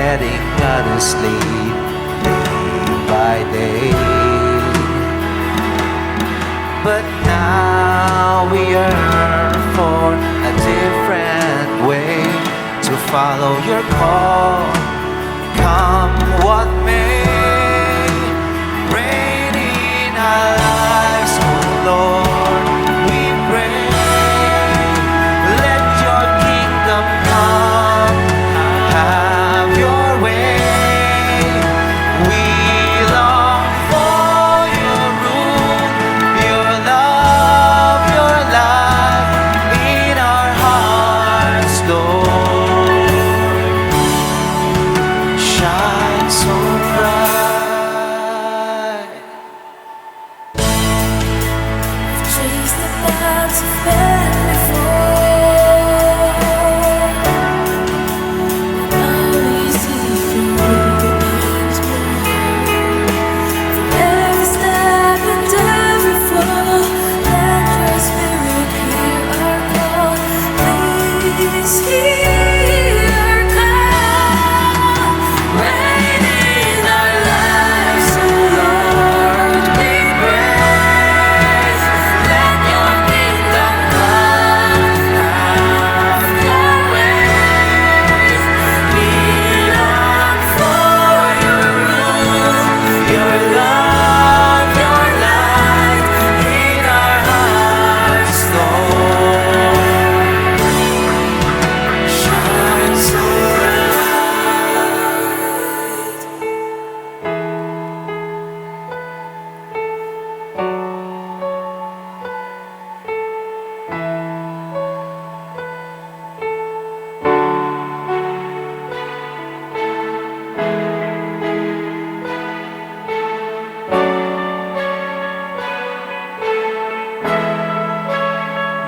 letting others sleep day by day. But now we yearn for a different way to follow your call, come what may. Reign in our lives, oh Lord, we pray. Let your kingdom come, have your way. We long for your rule, your love, your life in our hearts, Lord. Shine so bright. Chase the paths of men before. Now we see through God's blood. For every step and every fall, let your spirit hear our call. Please hear our call. Reign in our lives, oh Lord, we pray. Let your kingdom come, have your way. We long for your rule, your love, your light in our hearts, Lord. Shine so bright.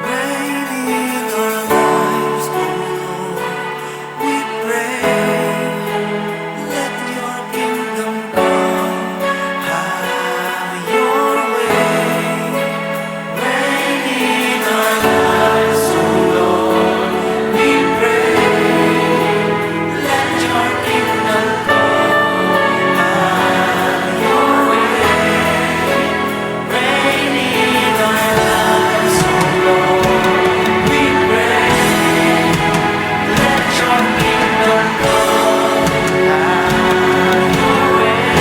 Reign in our lives, oh Lord, we pray. Let your kingdom come, have your way. Reign in our lives, oh Lord, we pray. Let your kingdom come, have your way. Reign in our lives, oh Lord, we pray. Let your kingdom come, have your way.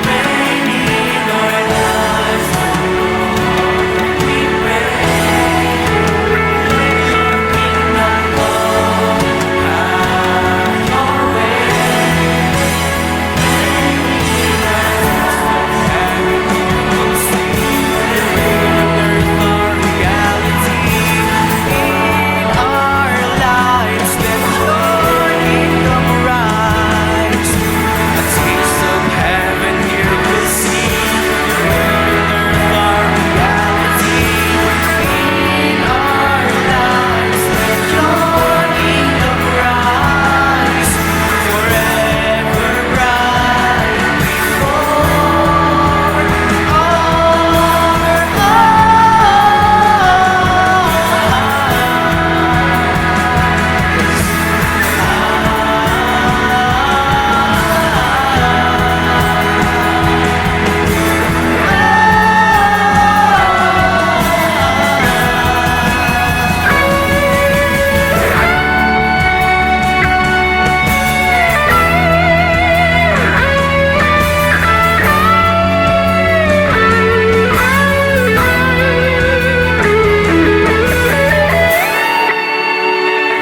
Reign in our lives, oh Lord, we pray. Let your kingdom come, have your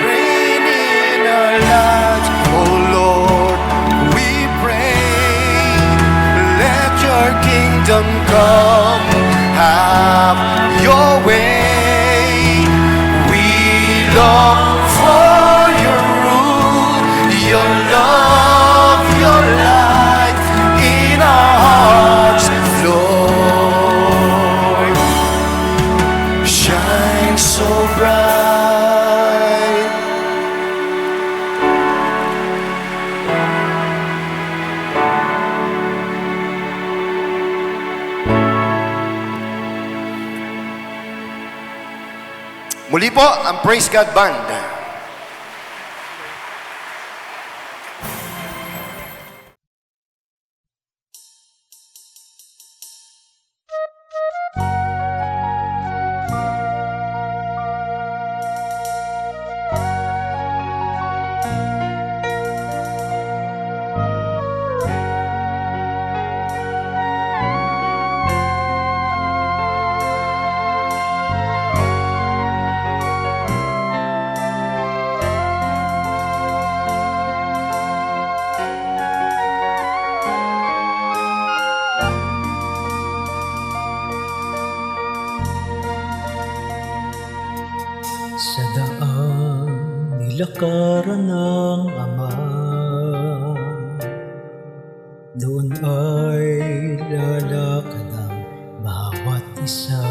Reign in our lives, oh Lord, we pray. Let your kingdom come, have your way. We long for your rule, your love, your light in our hearts, Lord. Shine so bright. Muli po ang Praise God Band. lakaran ng Ama. Doon ay lalakad ang bawat isa,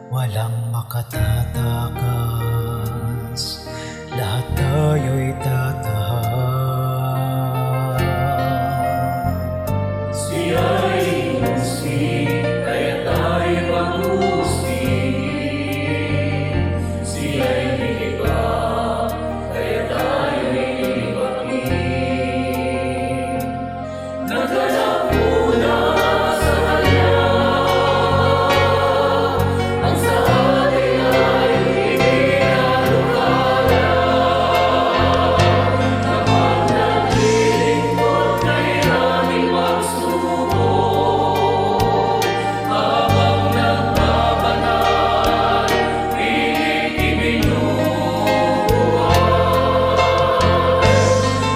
walang makatatakas, lahat tayo'y tatahan. Siya'y musik, kaya tayo mag-usik. Siya'y iba, kaya tayo'y ibagin. Naganap muna sa Kanya, ang sa atin ay itinalukala. Kapag naglilingkod kay aming magsubok, habang nagbabanal, pilit ibinubuhay.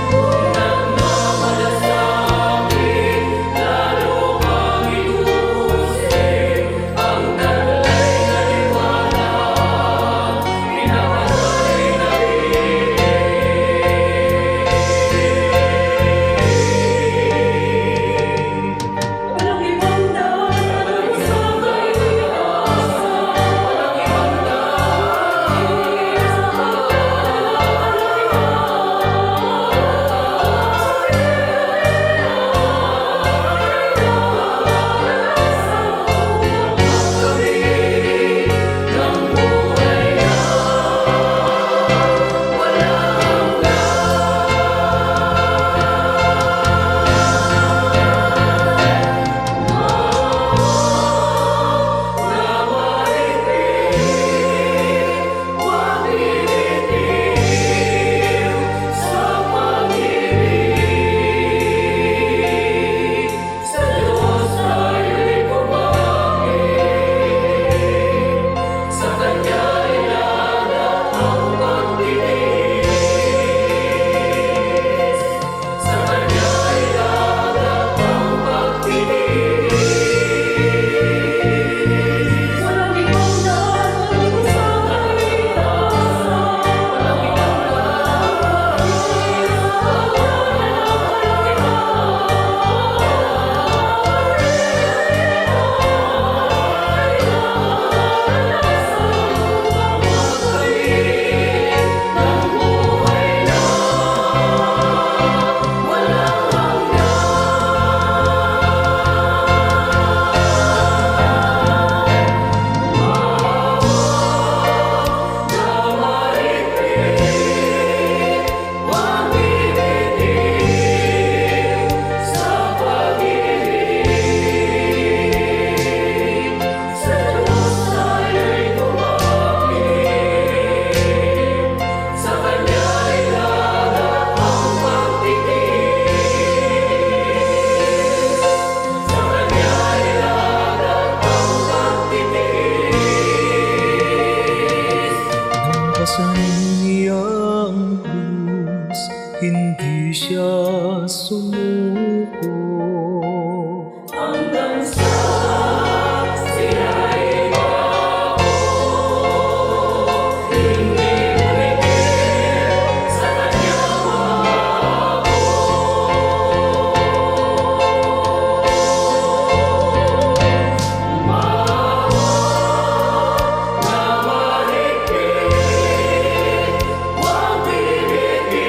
Kung nagmamalasakit, lalo kang inuusig, ang taglay na liwanag, pinapatay na walang ibang daan sa pag-asa, walang ibang daan ng buhay na walang Nampasan niya ang krus, hindi siya sumuko. hanggang sa sila'y maabot. Hindi bumigil sa Kanyang umabot na mahigpit, huwag bibitiw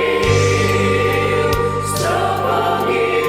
sa Panginoon.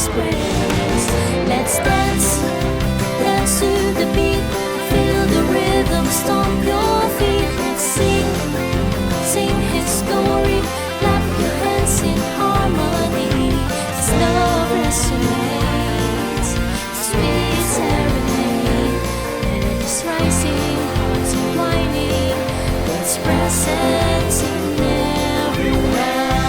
His praise. Let's dance, dance to the beat. Feel the rhythm, stomp your feet. Let's sing, sing His glory. Clap your hands in harmony. As love resonates, sweet serenade. Melodies rising, hearts inclining. God's presence in every round.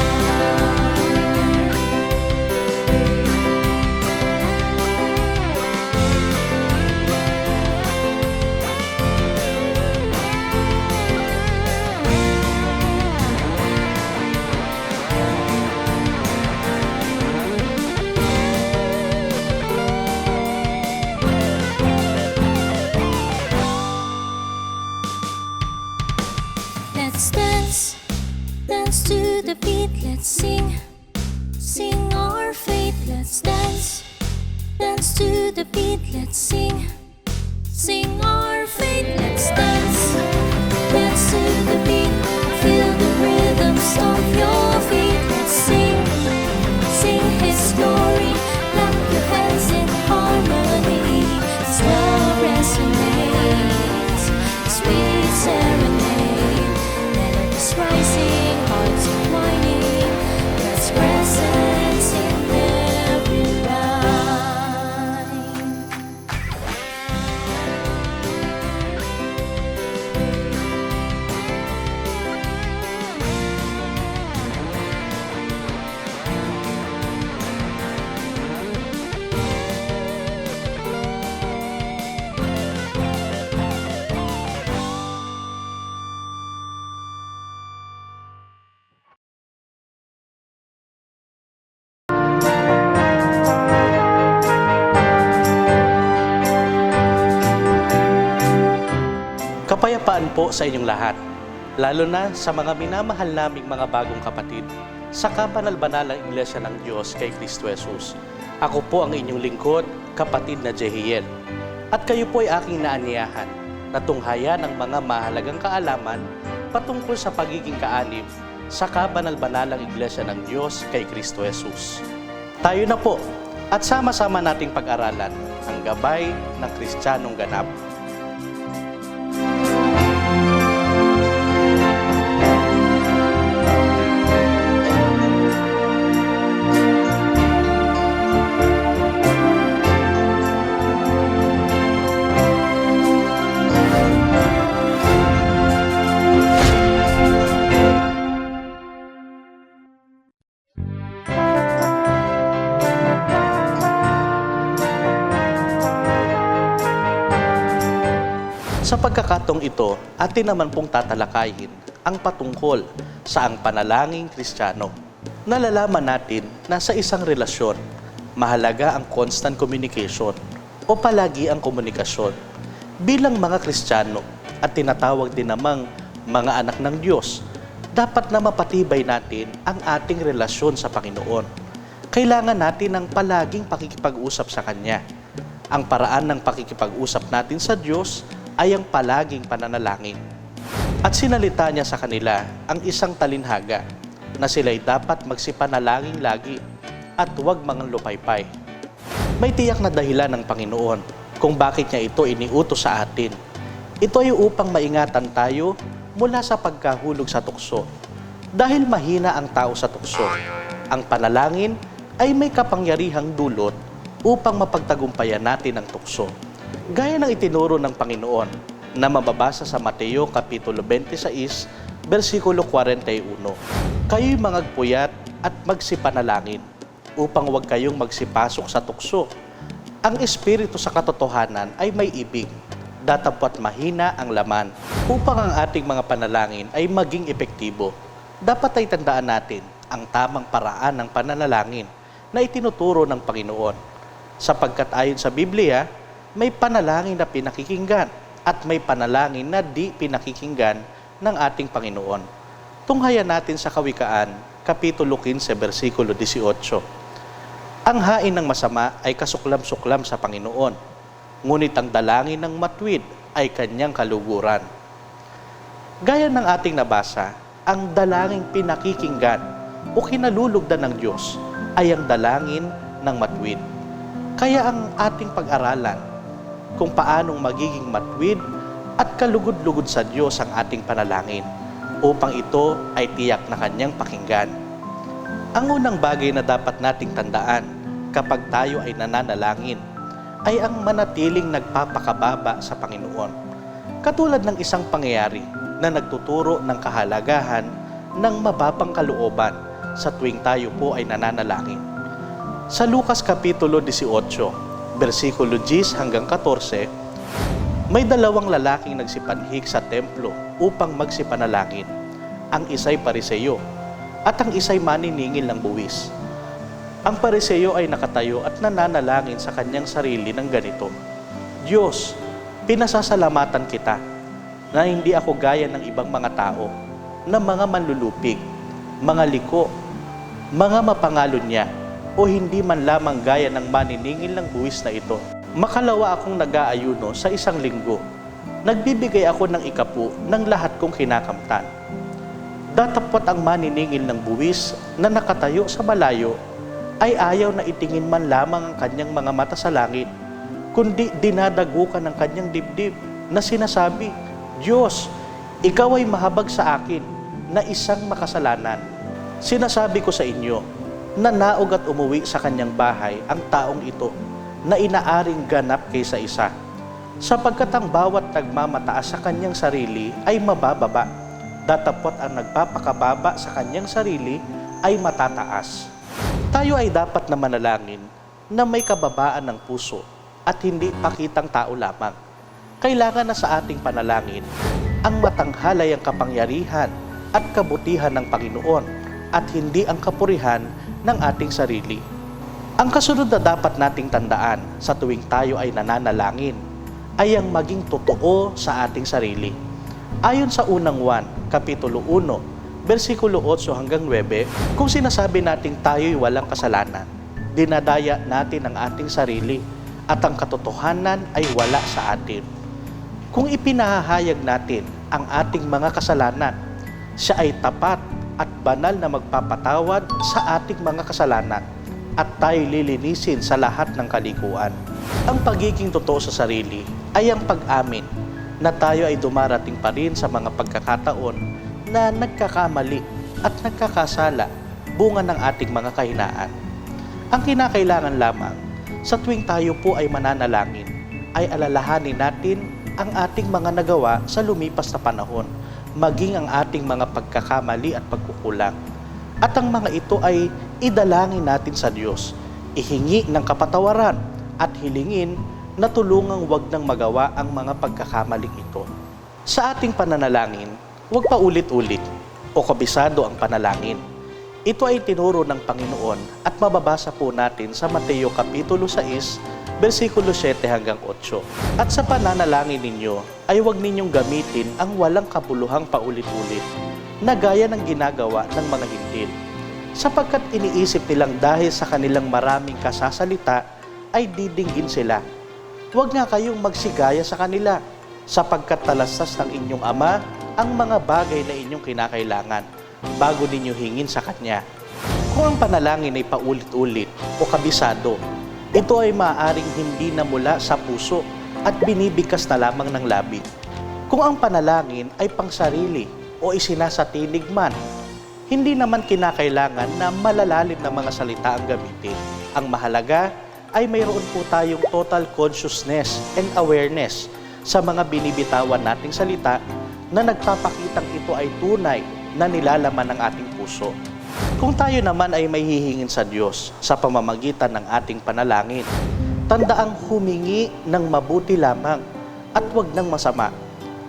Let's dance, dance to the beat. Let's sing, sing our faith. Let's dance, dance to the beat. Let's sing, sing our faith. Let's dance, dance to the beat. Feel the rhythm, stomp your feet. Let's sing, sing His glory. Clap your hands in harmony. As love resonates, sweet serenade. Melodies rising, hearts inclining. God's presence in every line. Kapayapaan po sa inyong lahat, lalo na sa mga minamahal naming mga bagong kapatid sa kabanal-banalang Iglesia ng Diyos kay Kristo Jesus. Ako po ang inyong lingkod, kapatid na Jehiel. At kayo po ay aking naanyayahan na tunghayan ang mga mahalagang kaalaman patungkol sa pagiging kaanib sa kabanal-banalang Iglesia ng Diyos kay Kristo Jesus. Tayo na po at sama-sama nating pag-aralan ang gabay ng Kristiyanong ganap. Sa pagkakataong ito, atin naman pong tatalakayin ang patungkol sa ang panalangin Kristiyano. Nalalaman natin na sa isang relasyon, mahalaga ang constant communication o palagi ang komunikasyon. Bilang mga Kristiyano at tinatawag din namang mga anak ng Diyos, dapat na mapatibay natin ang ating relasyon sa Panginoon. Kailangan natin ng palaging pakikipag-usap sa Kanya. Ang paraan ng pakikipag-usap natin sa Diyos ay ang palaging pananalangin. At sinalita niya sa kanila ang isang talinhaga na sila'y dapat magsipanalangin lagi at huwag manglupaypay. May tiyak na dahilan ng Panginoon kung bakit niya ito iniutos sa atin. Ito ay upang maingatan tayo mula sa pagkahulog sa tukso. Dahil mahina ang tao sa tukso, ang panalangin ay may kapangyarihang dulot upang mapagtagumpayan natin ang tukso. Gaya ng itinuro ng Panginoon na mababasa sa Mateo Kapitulo 26, versikulo 41. Kayo'y mangagpuyat at magsipanalangin upang huwag kayong magsipasok sa tukso. Ang espiritu sa katotohanan ay may ibig, datapwat mahina ang laman. Upang ang ating mga panalangin ay maging epektibo, dapat ay tandaan natin ang tamang paraan ng pananalangin na itinuturo ng Panginoon. Sapagkat ayon sa Biblia, may panalangin na pinakikinggan at may panalangin na di pinakikinggan ng ating Panginoon. Tunghayan natin sa Kawikaan, Kapitulo 15, versikulo 18. Ang hain ng masama ay kasuklam-suklam sa Panginoon, ngunit ang dalangin ng matuwid ay kanyang kaluguran. Gaya ng ating nabasa, ang dalangin pinakikinggan o kinalulugdan ng Diyos ay ang dalangin ng matuwid. Kaya ang ating pag-aralan kung paanong magiging matuwid at kalugod-lugod sa Diyos ang ating panalangin upang ito ay tiyak na Kanyang pakinggan. Ang unang bagay na dapat nating tandaan kapag tayo ay nananalangin ay ang manatiling nagpapakababa sa Panginoon. Katulad ng isang pangyayari na nagtuturo ng kahalagahan ng mababang kalooban sa tuwing tayo po ay nananalangin. Sa Lucas Kapitulo 18, versikulo 10 hanggang 14, may dalawang lalaking nagsipanhik sa templo upang magsipanalangin. Ang isa'y pariseyo at ang isa'y maniningil ng buwis. Ang pariseyo ay nakatayo at nananalangin sa kanyang sarili ng ganito, Diyos, pinasasalamatan kita na hindi ako gaya ng ibang mga tao na mga manlulupig, mga liko, mga mapangalunya, o hindi man lamang gaya ng maniningil ng buwis na ito. Makalawa akong nag-aayuno sa isang linggo. Nagbibigay ako ng ikapu ng lahat kong kinakamtan. Datapwat ang maniningil ng buwis na nakatayo sa malayo ay ayaw na itingin man lamang ang kanyang mga mata sa langit, kundi dinadagukan ng kanyang dibdib na sinasabi, Diyos, ikaw ay mahabag sa akin na isang makasalanan. Sinasabi ko sa inyo na naog at umuwi sa kanyang bahay ang taong ito na inaaring ganap kaysa isa, sapagkat ang bawat nagmamataas sa kanyang sarili ay mabababa, datapot ang nagpapakababa sa kanyang sarili ay matataas. Tayo ay dapat na manalangin na may kababaan ng puso at hindi pakitang tao lamang. Kailangan na sa ating panalangin ang matanghalay ang kapangyarihan at kabutihan ng Panginoon at hindi ang kapurihan ng ating sarili. Ang kasunod na dapat nating tandaan sa tuwing tayo ay nananalangin ay ang maging totoo sa ating sarili. Ayon sa unang Juan, Kapitulo 1, versikulo 8 hanggang 9, kung sinasabi nating tayo'y walang kasalanan, dinadaya natin ang ating sarili at ang katotohanan ay wala sa atin. Kung ipinahahayag natin ang ating mga kasalanan, siya ay tapat at banal na magpapatawad sa ating mga kasalanan at tayo lilinisin sa lahat ng kalikuan. Ang pagiging totoo sa sarili ay ang pag-amin na tayo ay dumarating pa rin sa mga pagkakataon na nagkakamali at nagkakasala bunga ng ating mga kahinaan. Ang kinakailangan lamang sa tuwing tayo po ay mananalangin ay alalahanin natin ang ating mga nagawa sa lumipas na panahon, maging ang ating mga pagkakamali at pagkukulang. At ang mga ito ay idalangin natin sa Diyos, ihingi ng kapatawaran at hilingin na tulungang wag nang magawa ang mga pagkakamaling ito. Sa ating pananalangin, huwag pa ulit-ulit o kabisado ang panalangin. Ito ay tinuro ng Panginoon at mababasa po natin sa Mateo Kapitulo 6, versikulo 7 hanggang 8. At sa pananalangin ninyo ay huwag ninyong gamitin ang walang kabuluhang paulit-ulit na gaya ng ginagawa ng mga hintil, sapagkat iniisip nilang dahil sa kanilang maraming kasasalita ay didinggin sila. Huwag nga kayong magsigaya sa kanila, sapagkat talastas ng inyong Ama ang mga bagay na inyong kinakailangan bago ninyo hingin sa Kanya. Kung ang panalangin ay paulit-ulit o kabisado, ito ay maaaring hindi na mula sa puso at binibigkas na lamang ng labi. Kung ang panalangin ay pangsarili o isinasatinig man, hindi naman kinakailangan na malalalim na mga salita ang gamitin. Ang mahalaga ay mayroon po tayong total consciousness and awareness sa mga binibitawan nating salita na nagpapakitang ito ay tunay na nilalaman ng ating puso. Kung tayo naman ay may hihingin sa Diyos sa pamamagitan ng ating panalangin, tandaang humingi ng mabuti lamang at huwag ng masama,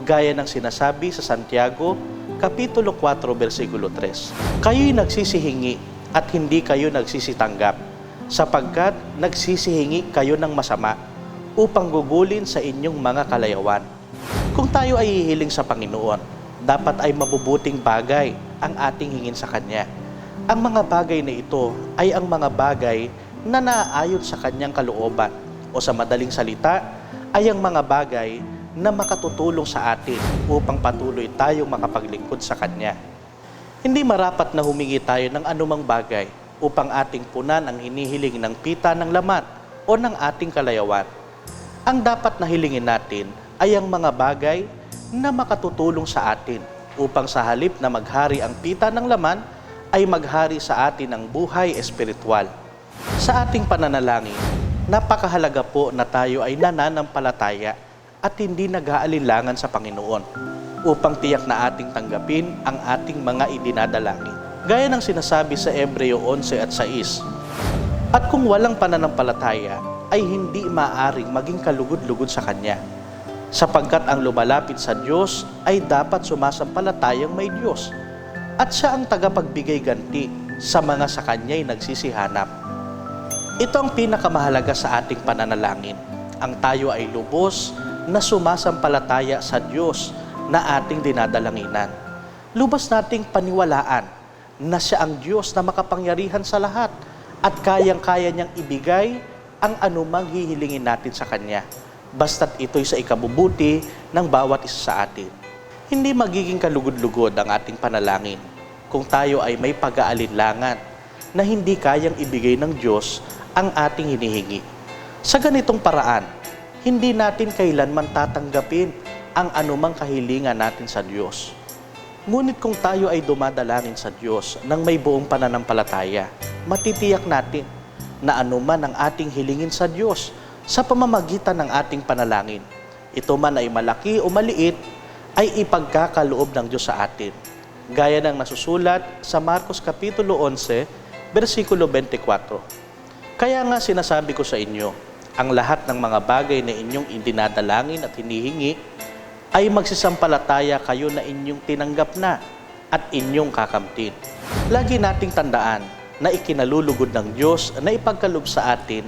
gaya ng sinasabi sa Santiago, Kapitulo 4, versikulo 3. Kayo'y nagsisihingi at hindi kayo nagsisitanggap, sapagkat nagsisihingi kayo ng masama upang gugulin sa inyong mga kalayawan. Kung tayo ay hihiling sa Panginoon, dapat ay mabubuting bagay ang ating hingin sa Kanya. Ang mga bagay na ito ay ang mga bagay na naaayon sa Kanyang kalooban o sa madaling salita ay ang mga bagay na makatutulong sa atin upang patuloy tayong makapaglingkod sa Kanya. Hindi marapat na humingi tayo ng anumang bagay upang ating punan ang hinihiling ng pita ng laman o ng ating kalayawan. Ang dapat na hilingin natin ay ang mga bagay na makatutulong sa atin upang sa halip na maghari ang pita ng laman ay maghari sa atin ang buhay espiritual. Sa ating pananalangin, napakahalaga po na tayo ay nananampalataya at hindi nag-aalinlangan sa Panginoon upang tiyak na ating tanggapin ang ating mga idinadalangin. Gaya ng sinasabi sa Hebreo 11 at 6, at kung walang pananampalataya, ay hindi maaaring maging kalugod-lugod sa Kanya, sapagkat ang lumalapit sa Diyos ay dapat sumasampalatayang may Diyos, at Siya ang tagapagbigay ganti sa mga sa Kanya'y nagsisihanap. Ito ang pinakamahalaga sa ating pananalangin, ang tayo ay lubos na sumasampalataya sa Diyos na ating dinadalanginan. Lubos nating paniwalaan na Siya ang Diyos na makapangyarihan sa lahat at kayang-kaya niyang ibigay ang anumang hihilingin natin sa Kanya, basta't ito'y sa ikabubuti ng bawat isa sa atin. Hindi magiging kalugod-lugod ang ating panalangin kung tayo ay may pag-aalinlangan na hindi kayang ibigay ng Diyos ang ating hinihingi. Sa ganitong paraan, hindi natin kailanman tatanggapin ang anumang kahilingan natin sa Diyos. Ngunit kung tayo ay dumadalangin sa Diyos ng may buong pananampalataya, matitiyak natin na anuman ang ating hilingin sa Diyos sa pamamagitan ng ating panalangin, ito man ay malaki o maliit, ay ipagkakaloob ng Diyos sa atin. Gaya ng nasusulat sa Marcos Kapitulo 11, versikulo 24. Kaya nga sinasabi ko sa inyo, ang lahat ng mga bagay na inyong idinadalangin at hinihingi ay magsisampalataya kayo na inyong tinanggap na at inyong kakamtin. Lagi nating tandaan na ikinalulugod ng Diyos na ipagkaloob sa atin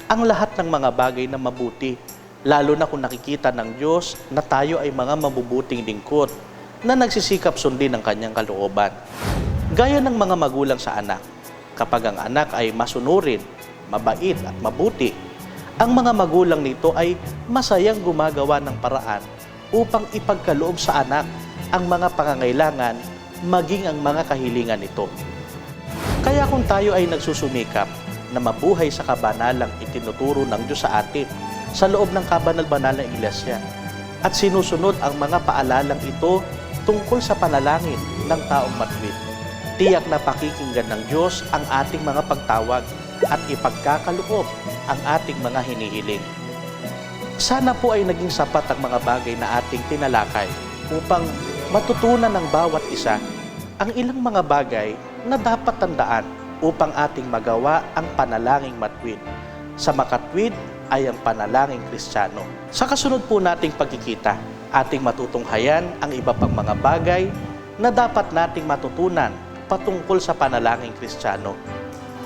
ang lahat ng mga bagay na mabuti, lalo na kung nakikita ng Diyos na tayo ay mga mabubuting lingkod na nagsisikap sundin ang Kanyang kalooban. Gaya ng mga magulang sa anak, kapag ang anak ay masunurin, mabait at mabuti, ang mga magulang nito ay masayang gumagawa ng paraan upang ipagkaloob sa anak ang mga pangangailangan maging ang mga kahilingan nito. Kaya kung tayo ay nagsusumikap na mabuhay sa kabanalang itinuturo ng Diyos sa atin sa loob ng kabanal-banal na iglesia at sinusunod ang mga paalalang ito tungkol sa panalangin ng taong matwid, tiyak na pakikinggan ng Diyos ang ating mga pagtawag at ipagkakaloob ang ating mga hinihiling. Sana po ay naging sapat ang mga bagay na ating tinalakay upang matutunan ng bawat isa ang ilang mga bagay na dapat tandaan upang ating magawa ang panalangin matwid. Sa makatwid ay ang panalangin Kristiyano. Sa kasunod po nating pagkikita, ating matutunghayan ang iba pang mga bagay na dapat nating matutunan patungkol sa panalangin Kristiyano.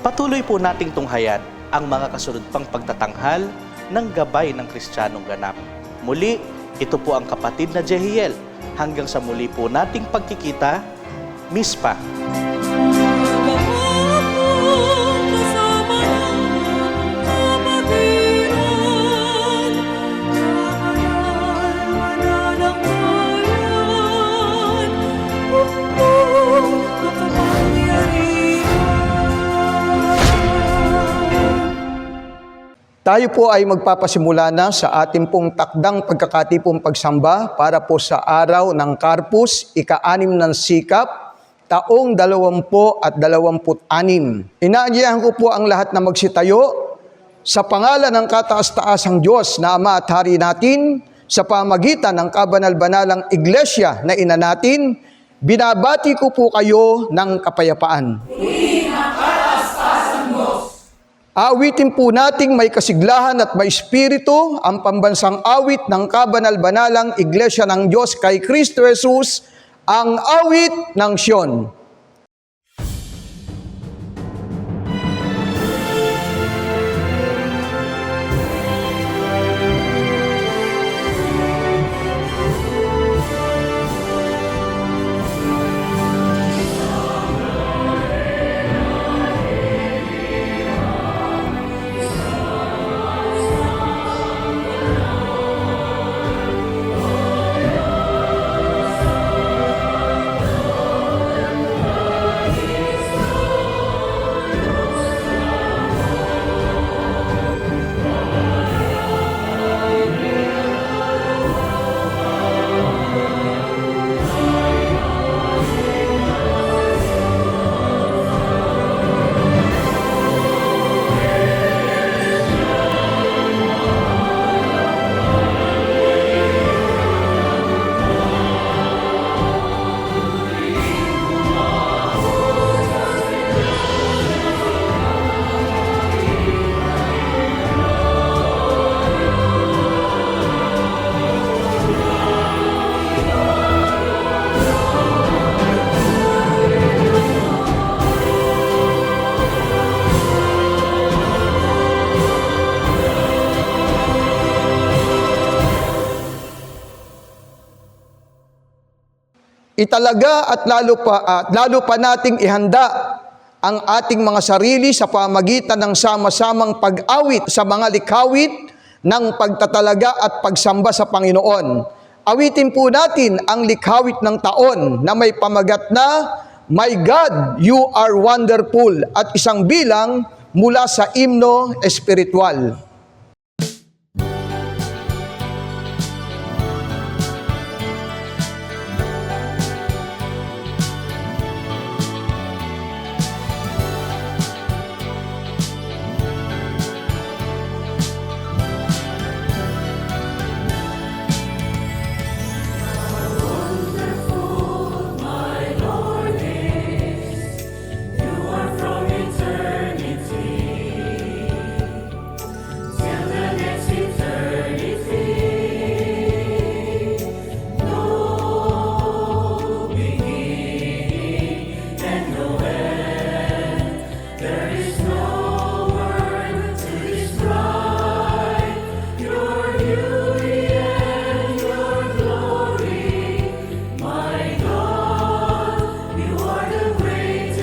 Patuloy po nating tunghayan ang mga kasunod pang pagtatanghal ng gabay ng Kristiyanong ganap. Muli, ito po ang kapatid na Jehiel. Hanggang sa muli po nating pagkikita, Mispa. Tayo po ay magpapasimula na sa ating pong takdang pagkakatipong pagsamba para po sa araw ng Carpus, ika-6 ng Sikap, taong 2026. Inaagihan ko po ang lahat na magsitayo sa pangalan ng kataas-taasang Diyos na Ama at Hari natin, sa pamagitan ng kabanal-banalang iglesia na ina natin, binabati ko po kayo ng kapayapaan. Awitin po nating may kasiglahan at may espiritu ang pambansang awit ng kabanal-banalang Iglesia ng Diyos kay Kristo Jesus, ang awit ng Sion. italaga at lalo pa nating ihanda ang ating mga sarili sa pamagitan ng sama-samang pag-awit sa mga likawit ng pagtatalaga at pagsamba sa Panginoon. Awitin po natin ang likawit ng taon na may pamagat na My God, You Are Wonderful at isang bilang mula sa himno espiritual. From eternity till the next eternity, no beginning and no end. There is no word to describe your beauty and your glory. My God, you are the greatest.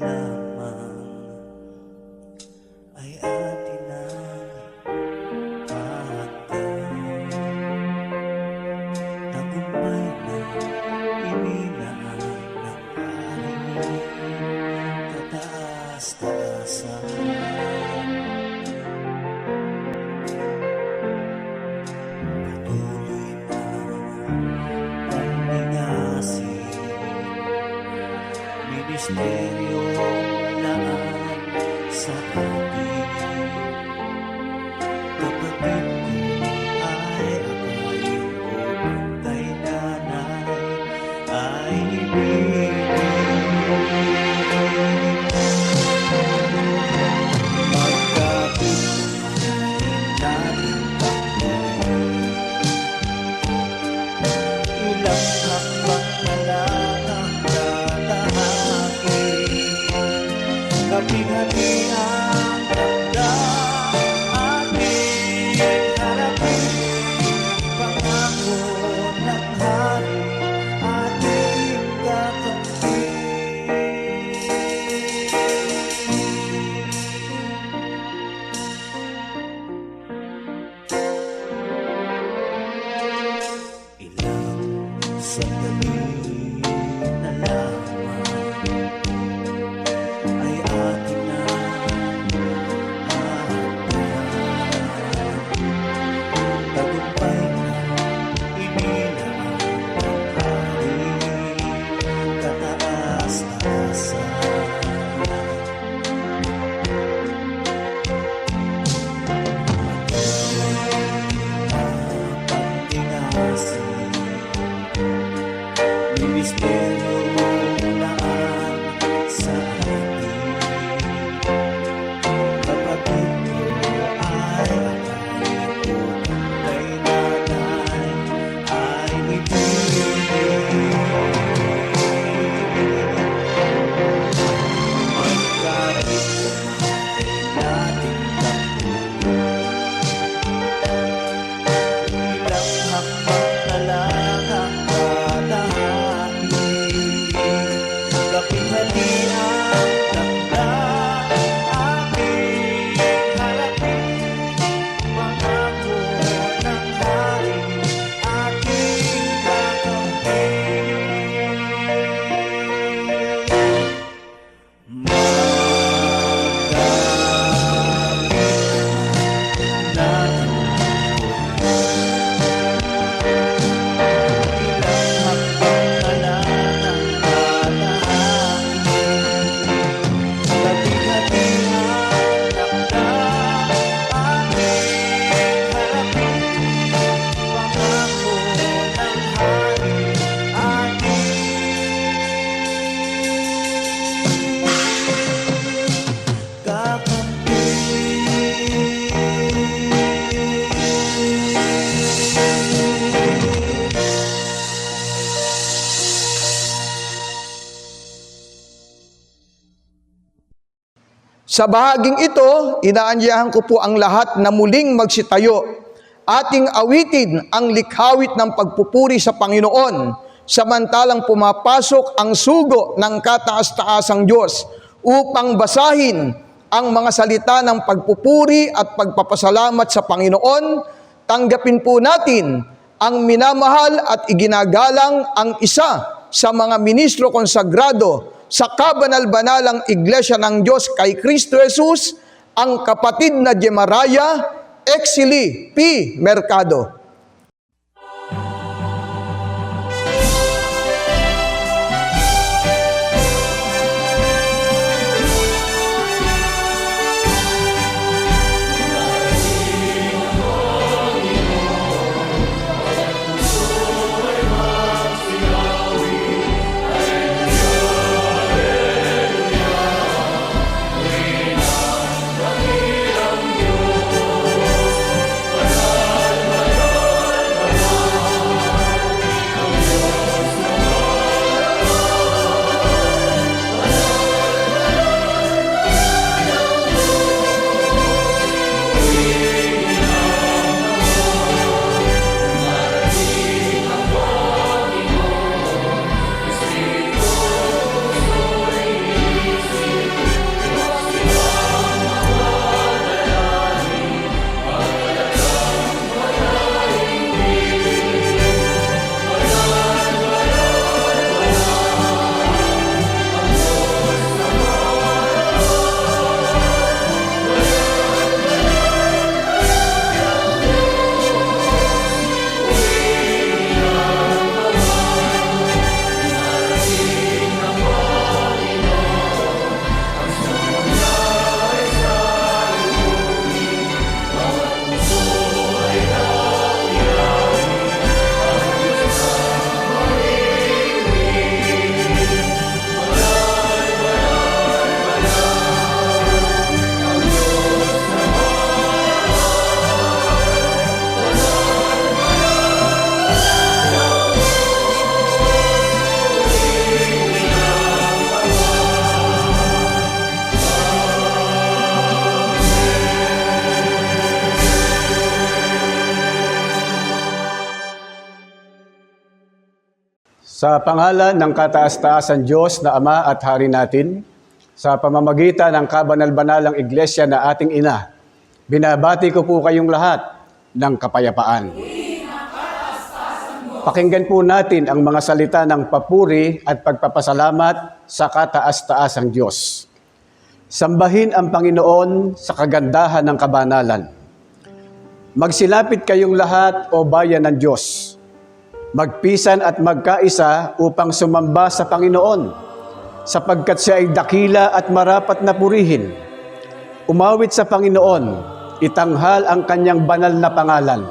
lamang ay atin ang pagtay. misteryo laan sa atin. Kapatid ko ay akayin o kay nanay ay ibigin. Magkapit natin ilang hakbang na lang ang tatahakin. Kapinati ang tanda ating harapin. Pangako ng hari ating kakampi. Ilang sandali na lamang ay atin na mahaptan. Tagumpay na ibinang ng hari, kataas-taasan. Pagtingasin, may misteryo laan sa atin. Kapatid ko ay akayin ko kay nanay ay ibigin. Magkapit natin ilang hakbang na lang ang tatahakin. Kapinati ang tanda ating harapin. Pangako ng hari ating kakampi. Magkapit natin ilang hakbang na lang ang tatahakin. Kapinati ang tanda ating harapin. Pangako ng hari ating kakampi. Sa bahaging ito, inaanyahan ko po ang lahat na muling magsitayo. Ating awitin ang likhawit ng pagpupuri sa Panginoon, samantalang pumapasok ang sugo ng kataas-taasang Diyos upang basahin ang mga salita ng pagpupuri at pagpapasalamat sa Panginoon. Tanggapin po natin ang minamahal at iginagalang ang isa sa mga ministro konsagrado sa kabanal-banalang Iglesia ng Diyos kay Kristo Jesus, ang kapatid na Jemaraya Exili P. Mercado. Hallelujah. Sa pangalan ng kataas-taasan Diyos na Ama at Hari natin, sa pamamagitan ng kabanal-banalang iglesia na ating ina, binabati ko po kayong lahat ng kapayapaan. Pakinggan po natin ang mga salita ng papuri at pagpapasalamat sa kataas-taasang Diyos. Sambahin ang Panginoon sa kagandahan ng kabanalan. Magsilapit kayong lahat o bayan ng Diyos. Magpisan at magkaisa upang sumamba sa Panginoon, sapagkat siya ay dakila at marapat na purihin. Umawit sa Panginoon, itanghal ang kanyang banal na pangalan.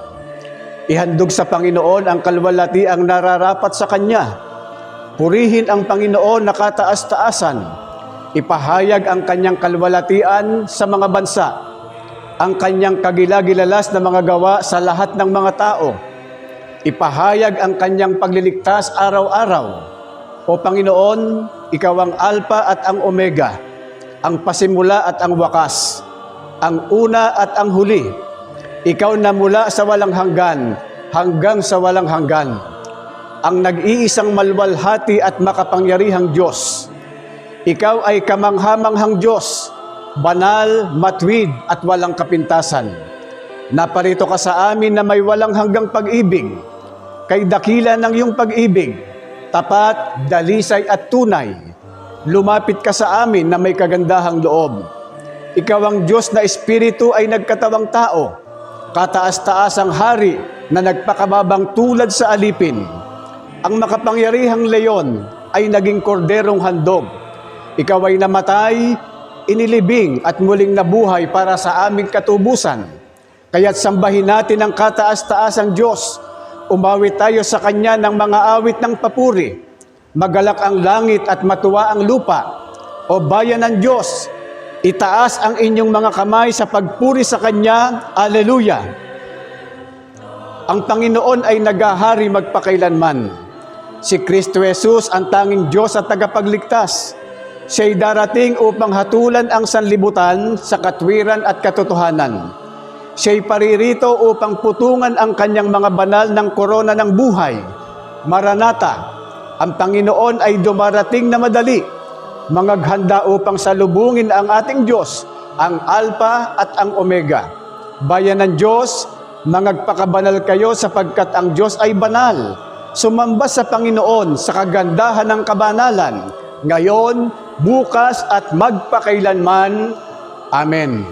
Ihandog sa Panginoon ang kalwalatiang nararapat sa Kanya. Purihin ang Panginoon na kataas-taasan. Ipahayag ang kanyang kalwalatian sa mga bansa, ang kanyang kagilagilalas na mga gawa sa lahat ng mga tao. Ipahayag ang kanyang pagliligtas araw-araw. O Panginoon, Ikaw ang Alpha at ang Omega, ang pasimula at ang wakas, ang una at ang huli. Ikaw na mula sa walang hanggan hanggang sa walang hanggan, ang nag-iisang malwalhati at makapangyarihang Diyos. Ikaw ay kamanghamanghang Diyos, banal, matuwid at walang kapintasan. Naparito ka sa amin na may walang hanggang pag-ibig. Kay dakila ng iyong pag-ibig, tapat, dalisay at tunay. Lumapit ka sa amin na may kagandahang loob. Ikaw ang Diyos na Espiritu ay nagkatawang tao, kataas-taasang hari na nagpakababang tulad sa alipin. Ang makapangyarihang leyon ay naging korderong handog. Ikaw ay namatay, inilibing at muling nabuhay para sa aming katubusan. Kaya't sambahin natin ang kataas-taasang Diyos. Umawit tayo sa Kanya ng mga awit ng papuri. Magalak ang langit at matuwa ang lupa. O bayan ng Diyos, itaas ang inyong mga kamay sa pagpuri sa Kanya. Alleluia! Ang Panginoon ay naghahari magpakailanman. Si Kristo Jesus ang tanging Diyos at tagapagligtas. Siya'y darating upang hatulan ang sanlibutan sa katwiran at katotohanan. Siya'y paririto upang putungan ang kanyang mga banal ng korona ng buhay. Maranatha, ang Panginoon ay dumarating na madali. Mangaghanda upang salubungin ang ating Diyos, ang Alpha at ang Omega. Bayan ng Diyos, mangagpakabanal kayo sapagkat ang Diyos ay banal. Sumamba sa Panginoon sa kagandahan ng kabanalan, ngayon, bukas at magpakailanman. Amen.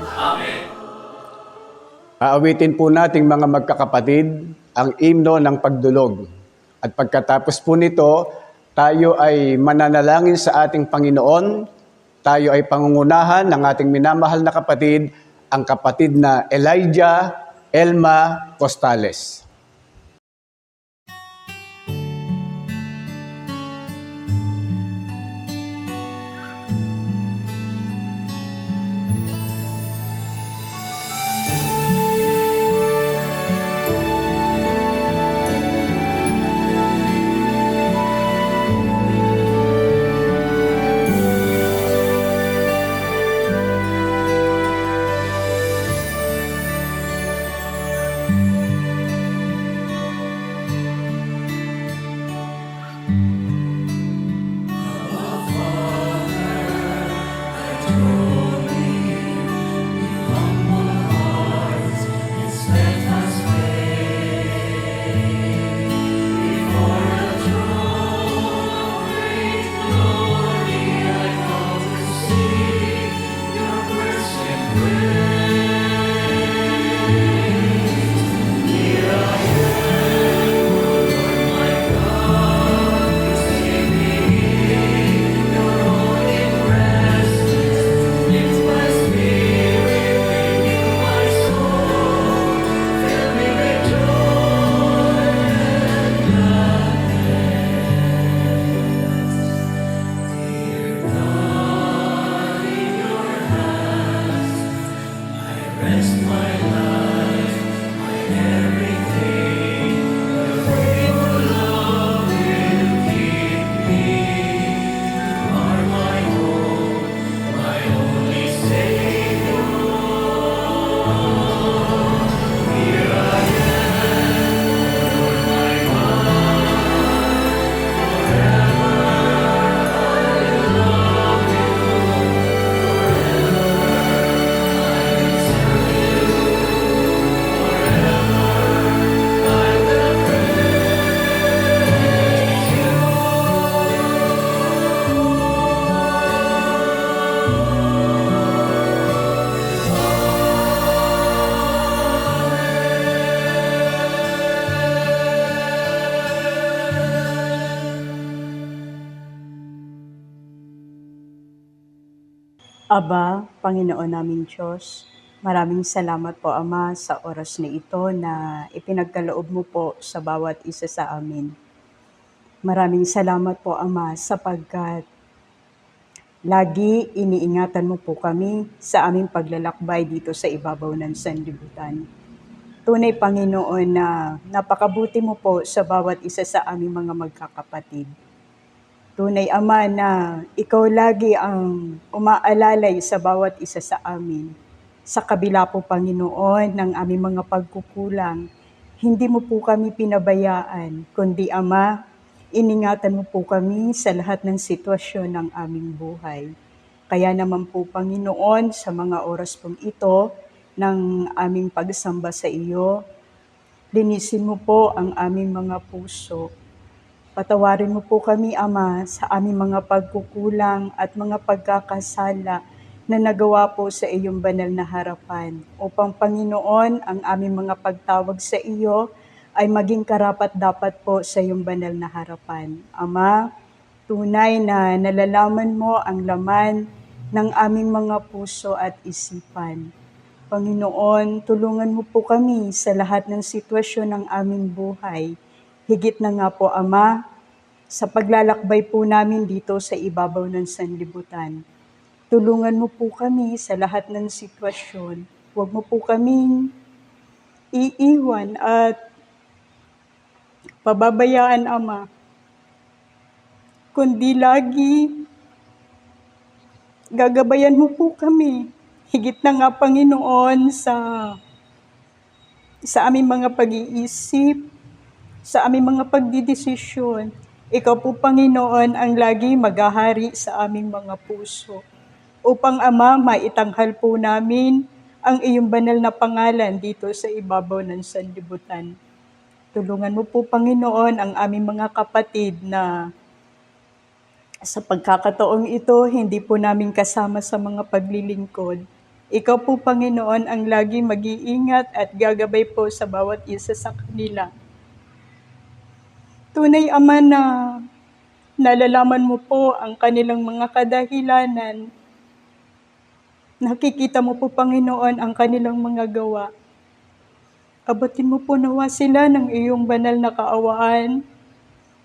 Aawitin po nating mga magkakapatid ang himno ng pagdulog. At pagkatapos po nito, tayo ay mananalangin sa ating Panginoon. Tayo ay pangungunahan ng ating minamahal na kapatid, ang kapatid na Elijah Elma Costales. Aba, Panginoon naming Diyos, maraming salamat po Ama sa oras na ito na ipinagkaloob mo po sa bawat isa sa amin. Maraming salamat po Ama sapagkat lagi iniingatan mo po kami sa aming paglalakbay dito sa ibabaw ng sanlibutan. Tunay Panginoon na napakabuti mo po sa bawat isa sa aming mga magkakapatid. Tunay Ama na ikaw lagi ang umaalalay sa bawat isa sa amin. Sa kabila po Panginoon ng aming mga pagkukulang, hindi mo po kami pinabayaan, kundi Ama, iningatan mo po kami sa lahat ng sitwasyon ng aming buhay. Kaya naman po Panginoon, sa mga oras pong ito ng aming pagsamba sa iyo, linisin mo po ang aming mga puso. Patawarin mo po kami, Ama, sa aming mga pagkukulang at mga pagkakasala na nagawa po sa iyong banal na harapan. Upang Panginoon, ang aming mga pagtawag sa iyo ay maging karapat-dapat po sa iyong banal na harapan. Ama, tunay na nalalaman mo ang laman ng aming mga puso at isipan. Panginoon, tulungan mo po kami sa lahat ng sitwasyon ng aming buhay. Higit na nga po, Ama, sa paglalakbay po namin dito sa ibabaw ng sanlibutan. Tulungan mo po kami sa lahat ng sitwasyon. Huwag mo po kaming iiwan at pababayaan, Ama. Kundi lagi gagabayan mo po kami. Higit na nga, Panginoon, sa aming mga pag-iisip, sa aming mga pagdidesisyon. Ikaw po, Panginoon, ang lagi maghahari sa aming mga puso. Upang, Ama, maitanghal po namin ang iyong banal na pangalan dito sa ibabaw ng sanlibutan. Tulungan mo po, Panginoon, ang aming mga kapatid na sa pagkakataong ito, hindi po namin kasama sa mga paglilingkod. Ikaw po, Panginoon, ang lagi mag-iingat at gagabay po sa bawat isa sa kanila. Tunay, Ama, na nalalaman mo po ang kanilang mga kadahilanan. Nakikita mo po, Panginoon, ang kanilang mga gawa. Abatin mo po nawa sila ng iyong banal na kaawaan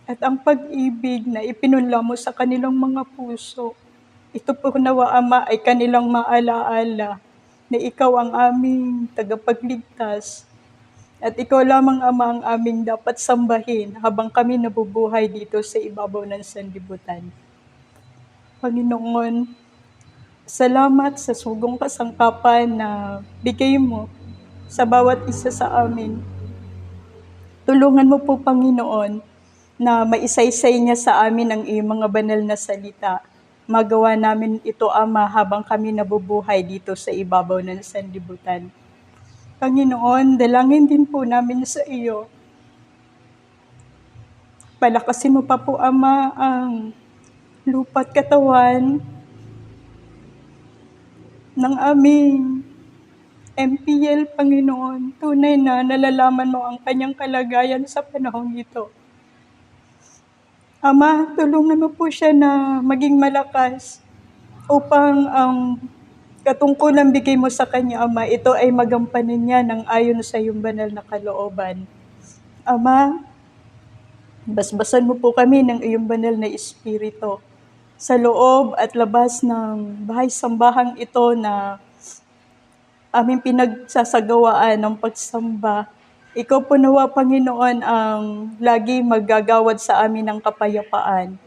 at ang pag-ibig na ipinunla mo sa kanilang mga puso. Ito po nawa, Ama, ay kanilang maalaala na ikaw ang aming tagapagligtas. At ikaw lamang, Ama, ang aming dapat sambahin habang kami nabubuhay dito sa ibabaw ng sanlibutan. Panginoon, salamat sa sugong kasangkapan na bigay mo sa bawat isa sa amin. Tulungan mo po, Panginoon, na maisaysay niya sa amin ang iyong mga banal na salita. Magawa namin ito, Ama, habang kami nabubuhay dito sa ibabaw ng sanlibutan. Panginoon, dalangin din po namin sa iyo. Palakasin mo pa po, Ama, ang lupa't katawan ng aming MPL, Panginoon. Tunay na nalalaman mo ang kanyang kalagayan sa panahong ito. Ama, tulungan mo po siya na maging malakas upang ang katungkulan bigay mo sa kanya, Ama, ito ay magampanan niya ng ayon sa iyong banal na kalooban. Ama, basbasan mo po kami ng iyong banal na espiritu sa loob at labas ng bahay-sambahang ito na aming pinagsasagawaan ng pagsamba. Ikaw po nawa, Panginoon, ang lagi maggagawad sa amin ng kapayapaan.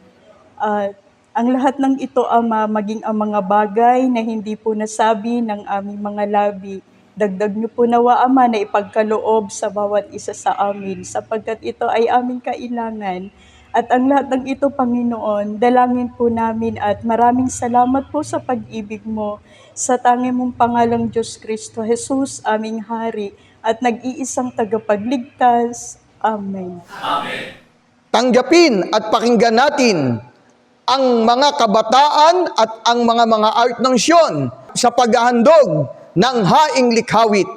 At ang lahat ng ito, Ama, maging ang mga bagay na hindi po nasabi ng aming mga labi. Dagdag niyo po nawa, Ama, na ipagkaloob sa bawat isa sa amin, sapagkat ito ay aming kailangan. At ang lahat ng ito, Panginoon, dalangin po namin at maraming salamat po sa pag-ibig mo. Sa tanging mong pangalang Diyos Kristo, Jesus, aming Hari, at nag-iisang tagapagligtas. Amen. Tanggapin at pakinggan natin ang mga kabataan at ang mga art ng Siyon sa paghahandog ng haing likhawit.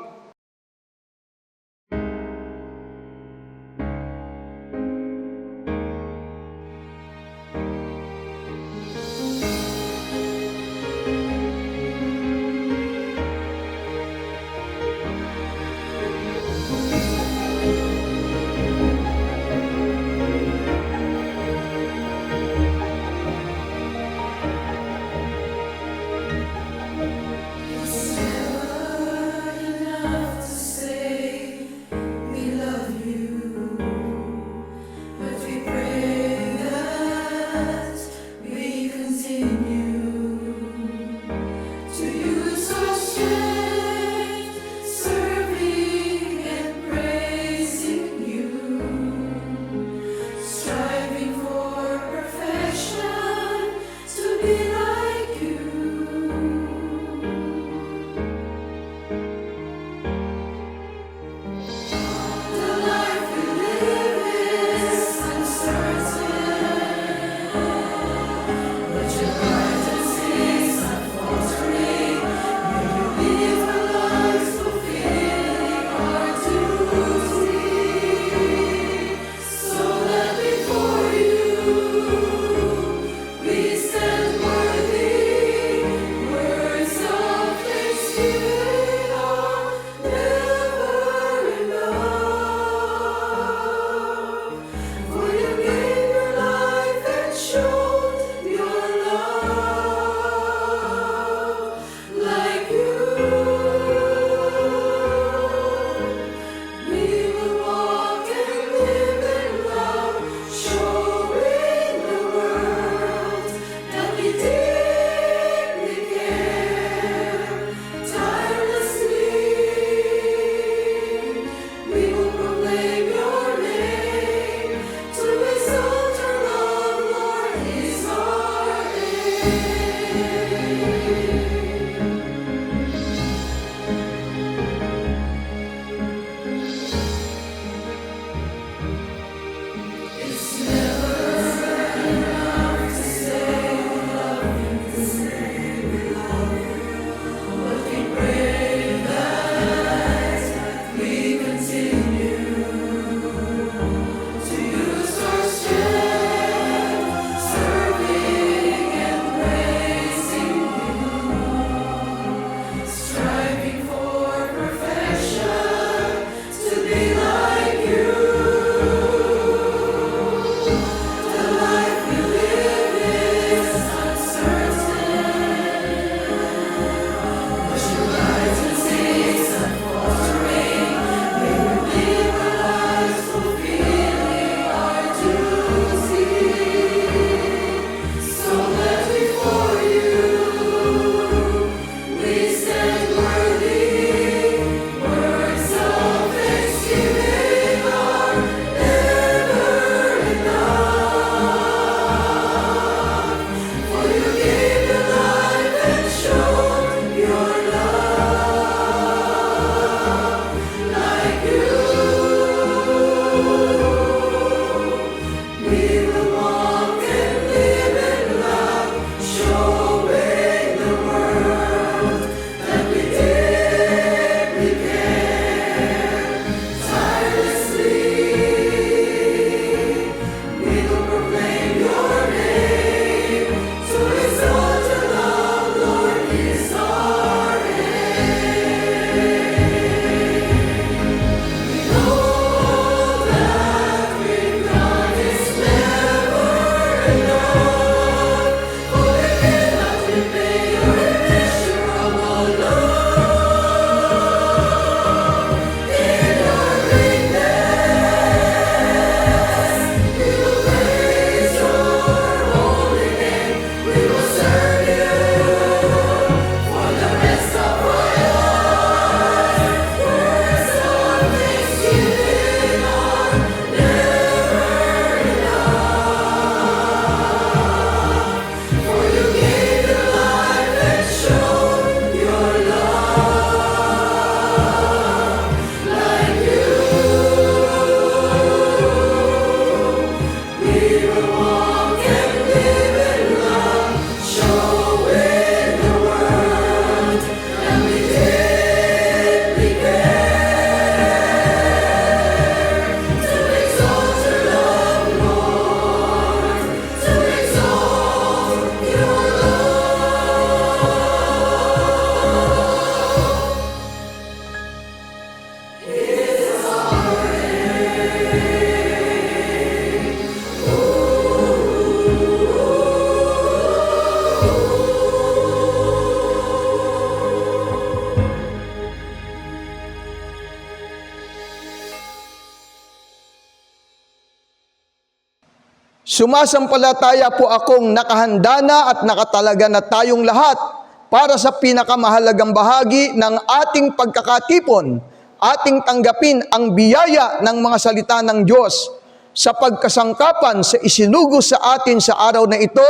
Sumasampalataya po akong nakahanda na at nakatalaga na tayong lahat para sa pinakamahalagang bahagi ng ating pagkakatipon, ating tanggapin ang biyaya ng mga salita ng Diyos sa pagkasangkapan sa isinugo sa atin sa araw na ito,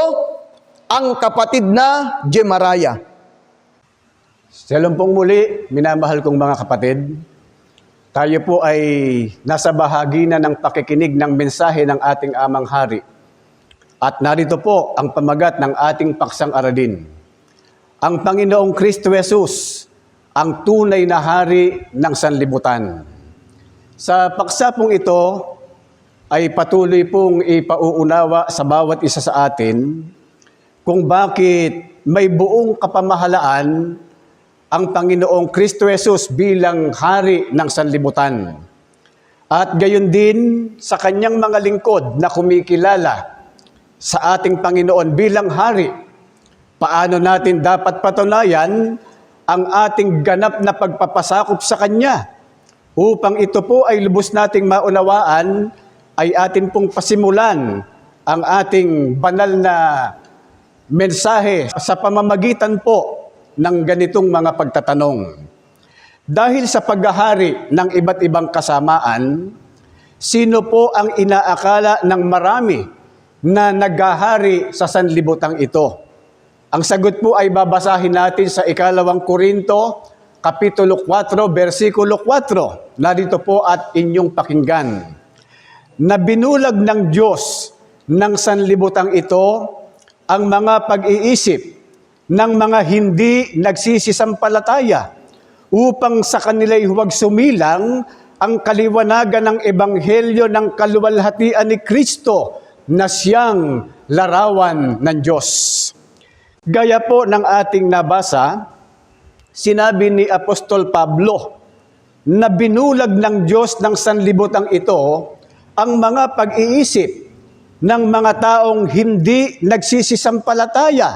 ang kapatid na Jemaraya. Shalom pong muli, minamahal kong mga kapatid. Tayo po ay nasa bahagi na ng pakikinig ng mensahe ng ating Amang Hari. At narito po ang pamagat ng ating paksang aralin. Ang Panginoong Kristo Jesus, ang tunay na hari ng sanlibutan. Sa paksa pong ito ay patuloy pong ipauunawa sa bawat isa sa atin kung bakit may buong kapamahalaan ang Panginoong Kristo Jesus bilang hari ng sanlibutan. At gayon din sa kanyang mga lingkod na kumikilala sa ating Panginoon bilang hari, paano natin dapat patunayan ang ating ganap na pagpapasakop sa Kanya. Upang ito po ay lubos nating maunawaan, ay atin pong pasimulan ang ating banal na mensahe sa pamamagitan po ng ganitong mga pagtatanong. Dahil sa paghahari ng iba't ibang kasamaan, sino po ang inaakala ng marami na naghahari sa sanlibutang ito? Ang sagot po ay babasahin natin sa 2 Korinto, Kapitulo 4, versikulo 4. Narito po at inyong pakinggan. Na binulag ng Diyos ng sanlibutang ito ang mga pag-iisip ng mga hindi nagsisisampalataya upang sa kanila'y huwag sumilang ang kaliwanagan ng ebanghelyo ng kaluwalhatian ni Kristo na siyang larawan ng Diyos. Gaya po ng ating nabasa, sinabi ni Apostol Pablo na binulag ng Diyos ng sanlibutang ito ang mga pag-iisip ng mga taong hindi nagsisisampalataya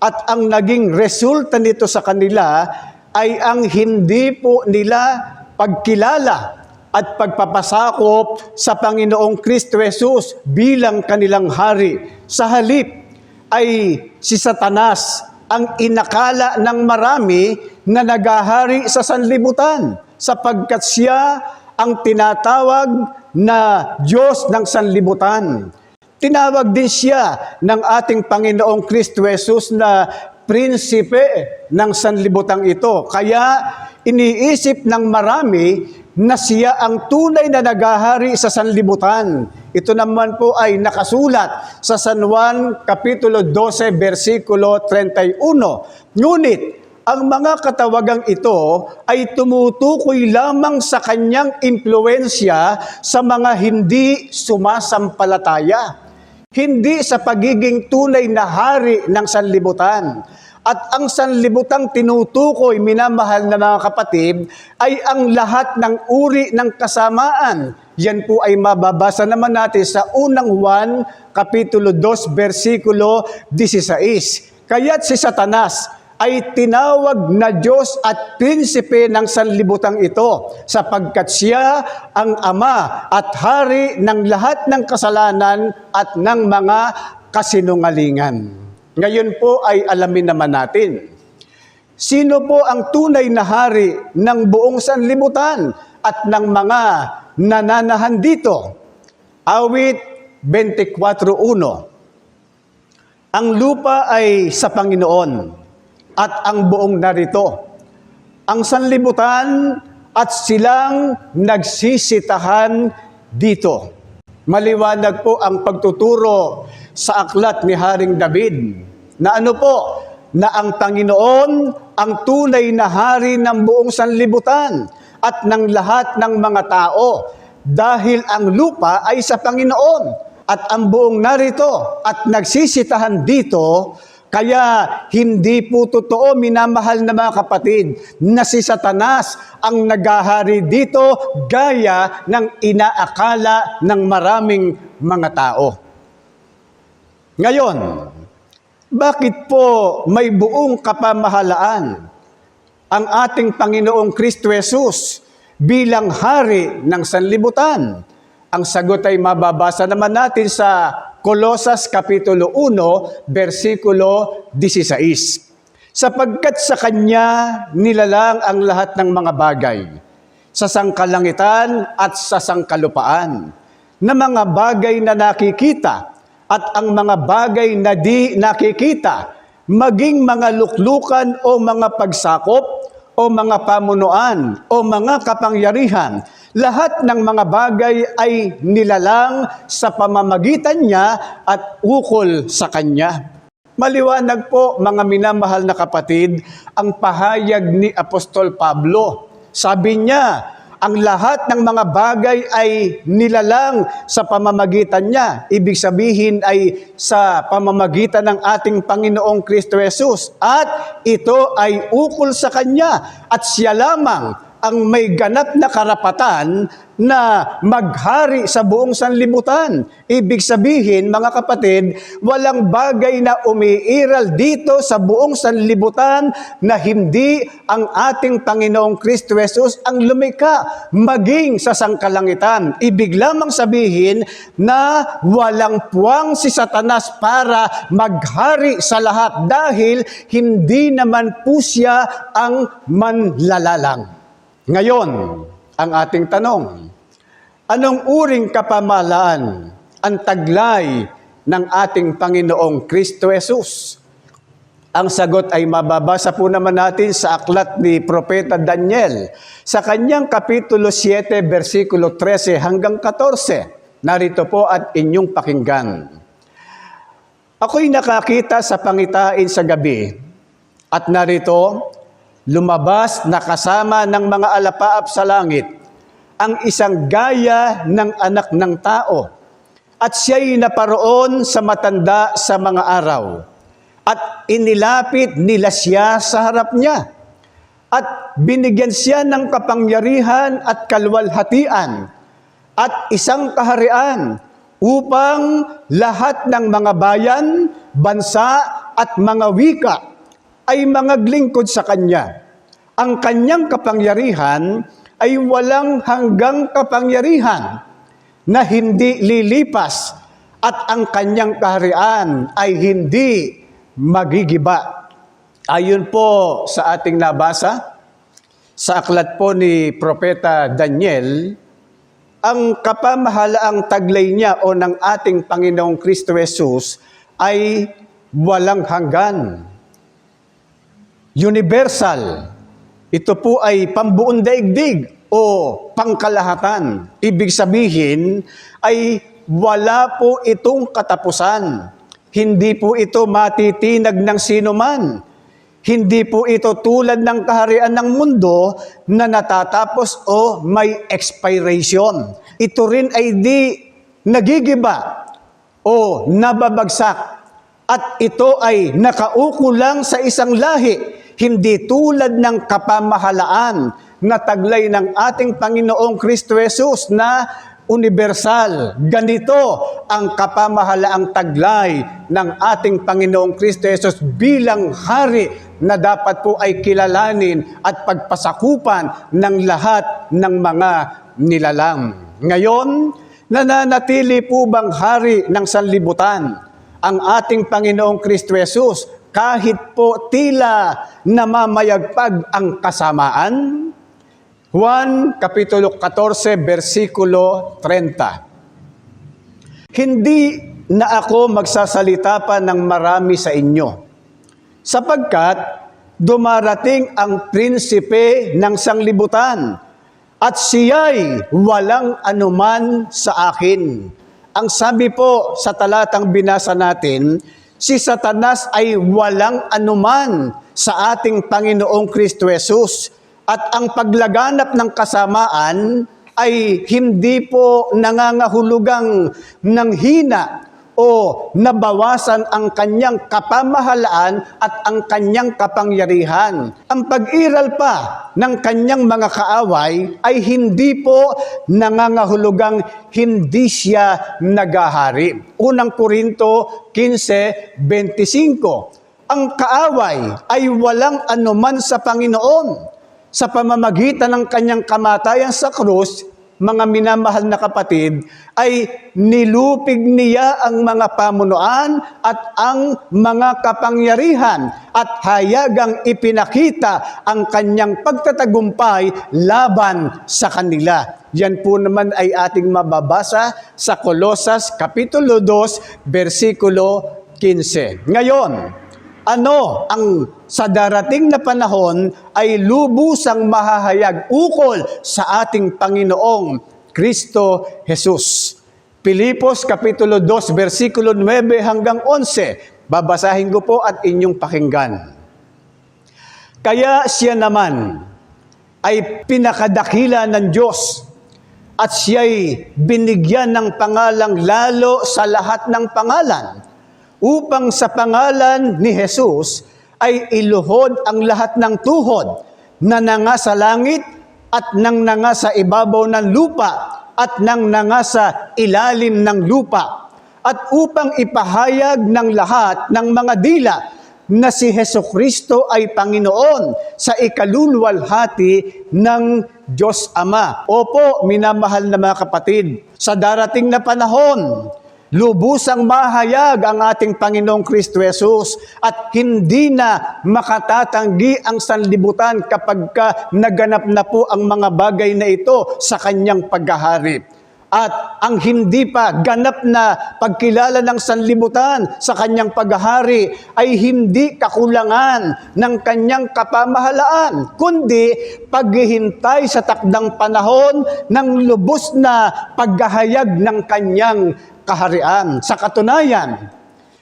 at ang naging resulta nito sa kanila ay ang hindi po nila pagkilala at pagpapasakop sa Panginoong Kristo Jesus bilang kanilang hari. Sa halip ay si Satanas ang inakala ng marami na naghahari sa sanlibutan sapagkat siya ang tinatawag na Diyos ng sanlibutan. Tinawag din siya ng ating Panginoong Kristo Jesus na prinsipe ng sanlibutang ito. Kaya iniisip ng marami na siya ang tunay na naghahari sa sanlibutan. Ito naman po ay nakasulat sa San Juan Kapitulo 12, versikulo 31. Ngunit, ang mga katawagang ito ay tumutukoy lamang sa kanyang impluensya sa mga hindi sumasampalataya. Hindi sa pagiging tunay na hari ng sanlibutan. At ang sanlibutang tinutukoy, minamahal na mga kapatid, ay ang lahat ng uri ng kasamaan. Yan po ay mababasa naman natin sa unang Juan, Kapitulo 2, versikulo 16. Kaya't si Satanas ay tinawag na Diyos at prinsipe ng sanlibutang ito sapagkat siya ang ama at hari ng lahat ng kasalanan at ng mga kasinungalingan. Ngayon po ay alamin naman natin, sino po ang tunay na hari ng buong sanlibutan at ng mga nananahan dito? Awit 24:1. Ang lupa ay sa Panginoon at ang buong narito, ang sanlibutan at silang nagsisitahan dito. Maliwanag po ang pagtuturo sa aklat ni Haring David na ano po, na ang Panginoon ang tunay na hari ng buong sanlibutan at ng lahat ng mga tao dahil ang lupa ay sa Panginoon at ang buong narito at nagsisitahan dito. Kaya hindi po totoo, minamahal na mga kapatid, na si Satanas ang naghahari dito gaya ng inaakala ng maraming mga tao. Ngayon, bakit po may buong kapamahalaan ang ating Panginoong Kristo Jesus bilang hari ng sanlibutan? Ang sagot ay mababasa naman natin sa Colosas Kapitulo 1, versikulo 16. Sapagkat sa Kanya nilalang ang lahat ng mga bagay, sa sangkalangitan at sa sangkalupaan, na mga bagay na nakikita at ang mga bagay na di nakikita, maging mga luklukan o mga pagsakop o mga pamunuan o mga kapangyarihan, lahat ng mga bagay ay nilalang sa pamamagitan niya at ukol sa Kanya. Maliwanag po, mga minamahal na kapatid, ang pahayag ni Apostol Pablo. Sabi niya, ang lahat ng mga bagay ay nilalang sa pamamagitan niya. Ibig sabihin ay sa pamamagitan ng ating Panginoong Kristo Jesus. At ito ay ukol sa Kanya. At siya lamang ang may ganap na karapatan na maghari sa buong sanlibutan. Ibig sabihin, mga kapatid, walang bagay na umiiral dito sa buong sanlibutan na hindi ang ating Panginoong Kristo Jesus ang lumikha, maging sa sangkalangitan. Ibig lamang sabihin na walang puwang si Satanas para maghari sa lahat dahil hindi naman po siya ang manlalalang. Ngayon, ang ating tanong, anong uring kapamahalaan ang taglay ng ating Panginoong Kristo Jesus? Ang sagot ay mababasa po naman natin sa aklat ni Propeta Daniel sa kanyang Kapitulo 7, versikulo 13 hanggang 14. Narito po at inyong pakinggan. Ako'y nakakita sa pangitain sa gabi at narito, lumabas na kasama ng mga alapaap sa langit ang isang gaya ng anak ng tao at siya'y naparoon sa matanda sa mga araw at inilapit nila siya sa harap niya at binigyan siya ng kapangyarihan at kalwalhatian at isang kaharian upang lahat ng mga bayan, bansa at mga wika ay mangaglingkod sa Kanya. Ang Kanyang kapangyarihan ay walang hanggang kapangyarihan na hindi lilipas at ang Kanyang kaharian ay hindi magigiba. Ayon po sa ating nabasa, sa aklat po ni Propeta Daniel, ang kapamahalaang taglay niya o ng ating Panginoong Kristo Jesus ay walang hanggan. Universal. Ito po ay pambuong daigdig o pangkalahatan. Ibig sabihin ay wala po itong katapusan. Hindi po ito matitinag ng sinuman. Hindi po ito tulad ng kaharian ng mundo na natatapos o may expiration. Ito rin ay di nagigiba o nababagsak. At ito ay nakauko lang sa isang lahi. Hindi tulad ng kapamahalaan na taglay ng ating Panginoong Kristo Jesus na universal. Ganito ang kapamahalaang taglay ng ating Panginoong Kristo Jesus bilang hari na dapat po ay kilalanin at pagpasakupan ng lahat ng mga nilalang. Ngayon, nananatili po bang hari ng sanlibutan ang ating Panginoong Kristo Jesus kahit po tila namamayagpag ang kasamaan? Juan, Kapitulo 14, versikulo 30. Hindi na ako magsasalita pa ng marami sa inyo, sapagkat dumarating ang prinsipe ng sanglibutan, at siya'y walang anuman sa akin. Ang sabi po sa talatang binasa natin, si Satanas ay walang anuman sa ating Panginoong Kristo Jesus. At ang paglaganap ng kasamaan ay hindi po nangangahulugang nanghina o nabawasan ang kanyang kapamahalaan at ang kanyang kapangyarihan. Ang pag-iral pa ng kanyang mga kaaway ay hindi po nangangahulugang hindi siya naghahari. Unang Korinto 15:25. Ang kaaway ay walang anuman sa Panginoon. Sa pamamagitan ng kanyang kamatayan sa krus, mga minamahal na kapatid, ay nilupig niya ang mga pamunuan at ang mga kapangyarihan at hayagang ipinakita ang kanyang pagtatagumpay laban sa kanila. Yan po naman ay ating mababasa sa Kolosas Kapitulo 2, versikulo 15. Ngayon, ano ang sa darating na panahon ay lubusang mahahayag ukol sa ating Panginoong Kristo Jesus. Pilipos Kapitulo 2, versikulo 9 hanggang 11. Babasahin ko po at inyong pakinggan. Kaya siya naman ay pinakadakila ng Diyos at siya'y binigyan ng pangalang lalo sa lahat ng pangalan, upang sa pangalan ni Jesus ay iluhod ang lahat ng tuhod na nanga sa langit at nang nanga sa ibabaw ng lupa at nang nanga sa ilalim ng lupa, at upang ipahayag ng lahat ng mga dila na si Hesukristo ay Panginoon sa ikaluluwalhati ng Diyos Ama. Opo, minamahal na mga kapatid, sa darating na panahon, lubusang mahayag ang ating Panginoong Kristo Jesus at hindi na makatatanggi ang sanlibutan kapag naganap na po ang mga bagay na ito sa kanyang paghahari. At ang hindi pa ganap na pagkilala ng sanlibutan sa kanyang paghahari ay hindi kakulangan ng kanyang kapamahalaan, kundi paghihintay sa takdang panahon ng lubos na paghahayag ng kanyang kaharian. Sa katunayan,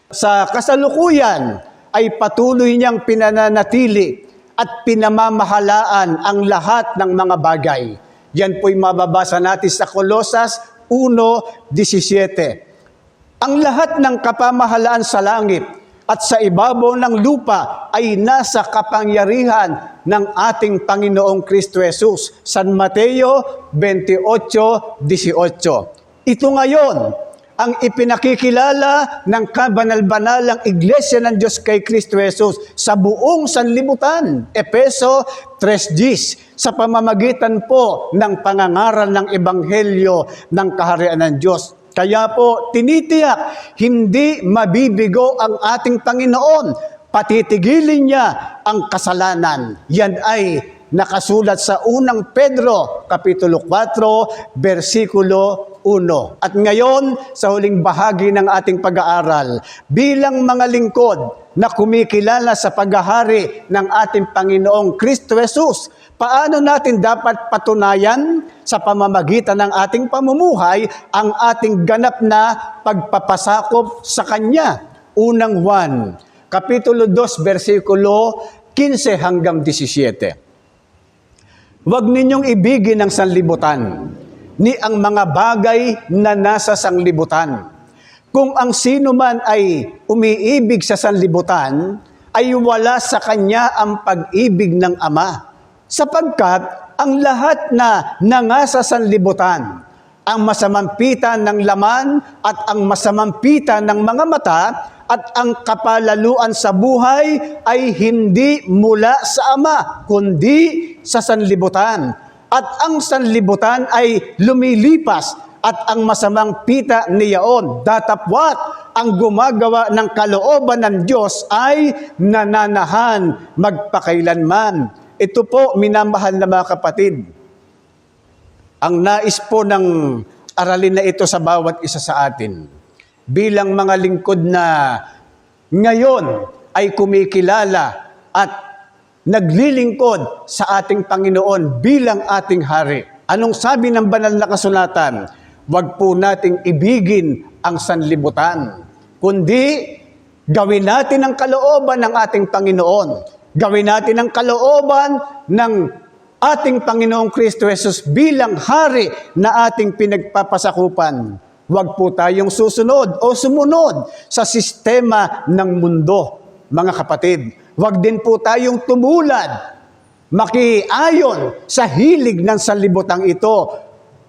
sa kasalukuyan ay patuloy niyang pinananatili at pinamamahalaan ang lahat ng mga bagay. Yan po'y mababasa natin sa Kolosas 1:17. Ang lahat ng kapamahalaan sa langit at sa ibabaw ng lupa ay nasa kapangyarihan ng ating Panginoong Kristo Jesus. San Mateo 28:18. Ito ngayon ang ipinakikilala ng kabanal-banalang Iglesia ng Diyos kay Kristo Jesus sa buong sanlibutan. Efeso 3:10, sa pamamagitan po ng pangangaral ng Ebanghelyo ng kaharian ng Diyos. Kaya po, tinitiyak, hindi mabibigo ang ating Panginoon. Patitigilin niya ang kasalanan. Yan ay nakasulat sa unang Pedro, Kapitulo 4, versikulo 1. At ngayon, sa huling bahagi ng ating pag-aaral, bilang mga lingkod na kumikilala sa paghahari ng ating Panginoong Kristo Jesus, paano natin dapat patunayan sa pamamagitan ng ating pamumuhay ang ating ganap na pagpapasakop sa Kanya? Unang Juan, Kapitulo 2, versikulo 15 hanggang 17. Huwag ninyong ibigin ang sanlibutan, ni ang mga bagay na nasa sanlibutan. Kung ang sino man ay umiibig sa sanlibutan, ay wala sa kanya ang pag-ibig ng Ama. Sapagkat ang lahat na nangasa sanlibutan, ang masamampitan ng laman at ang masamampitan ng mga mata at ang kapalaluan sa buhay ay hindi mula sa Ama, kundi sa sanlibutan. At ang sanlibutan ay lumilipas at ang masamang pita niyaon datapwat. Ang gumagawa ng kalooban ng Diyos ay nananahan magpakailanman. Ito po, minamahal na mga kapatid, ang nais po ng aralin na ito sa bawat isa sa atin. Bilang mga lingkod na ngayon ay kumikilala at naglilingkod sa ating Panginoon bilang ating hari. Anong sabi ng banal na kasulatan? Huwag po nating ibigin ang sanlibutan, kundi gawin natin ang kalooban ng ating Panginoon. Gawin natin ang kalooban ng ating Panginoong Kristo Jesus bilang hari na ating pinagpapasakupan. Huwag po tayong susunod o sumunod sa sistema ng mundo, mga kapatid. Huwag din po tayong tumulad, makiayon sa hilig ng sanlibutang ito,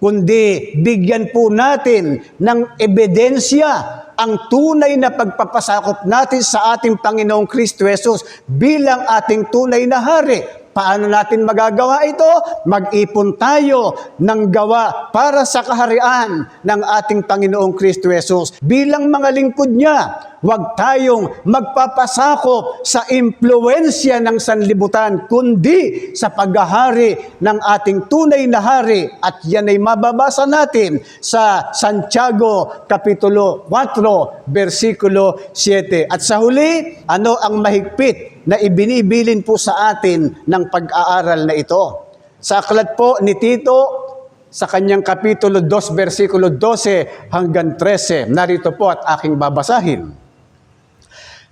kundi bigyan po natin ng ebidensya ang tunay na pagpapasakop natin sa ating Panginoong Kristo Jesus bilang ating tunay na hari. Paano natin magagawa ito? Mag-ipon tayo ng gawa para sa kaharian ng ating Panginoong Kristo Jesus. Bilang mga lingkod niya, huwag tayong magpapasakop sa impluensya ng sanlibutan, kundi sa paghahari ng ating tunay na hari. At yan ay mababasa natin sa Santiago Kapitulo 4, versikulo 7. At sa huli, ano ang mahigpit na ibinibilin po sa atin ng pag-aaral na ito? Sa aklat po ni Tito, sa kanyang Kapitulo 2, versikulo 12 hanggang 13, narito po at aking babasahin,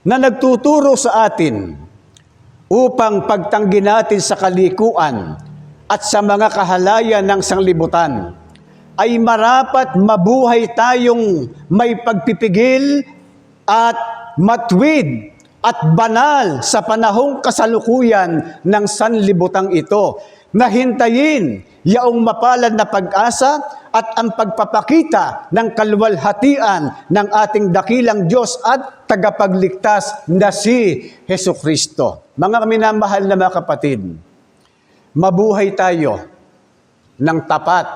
na nagtuturo sa atin upang pagtanggi natin sa kalikuan at sa mga kahalayan ng sanglibutan, ay marapat mabuhay tayong may pagpipigil at matwid at banal sa panahong kasalukuyan ng sanlibutang ito, na hintayin yaong mapalad na pag-asa at ang pagpapakita ng kaluwalhatian ng ating dakilang Diyos at tagapagligtas na si Hesukristo. Mga minamahal na mga kapatid, mabuhay tayo ng tapat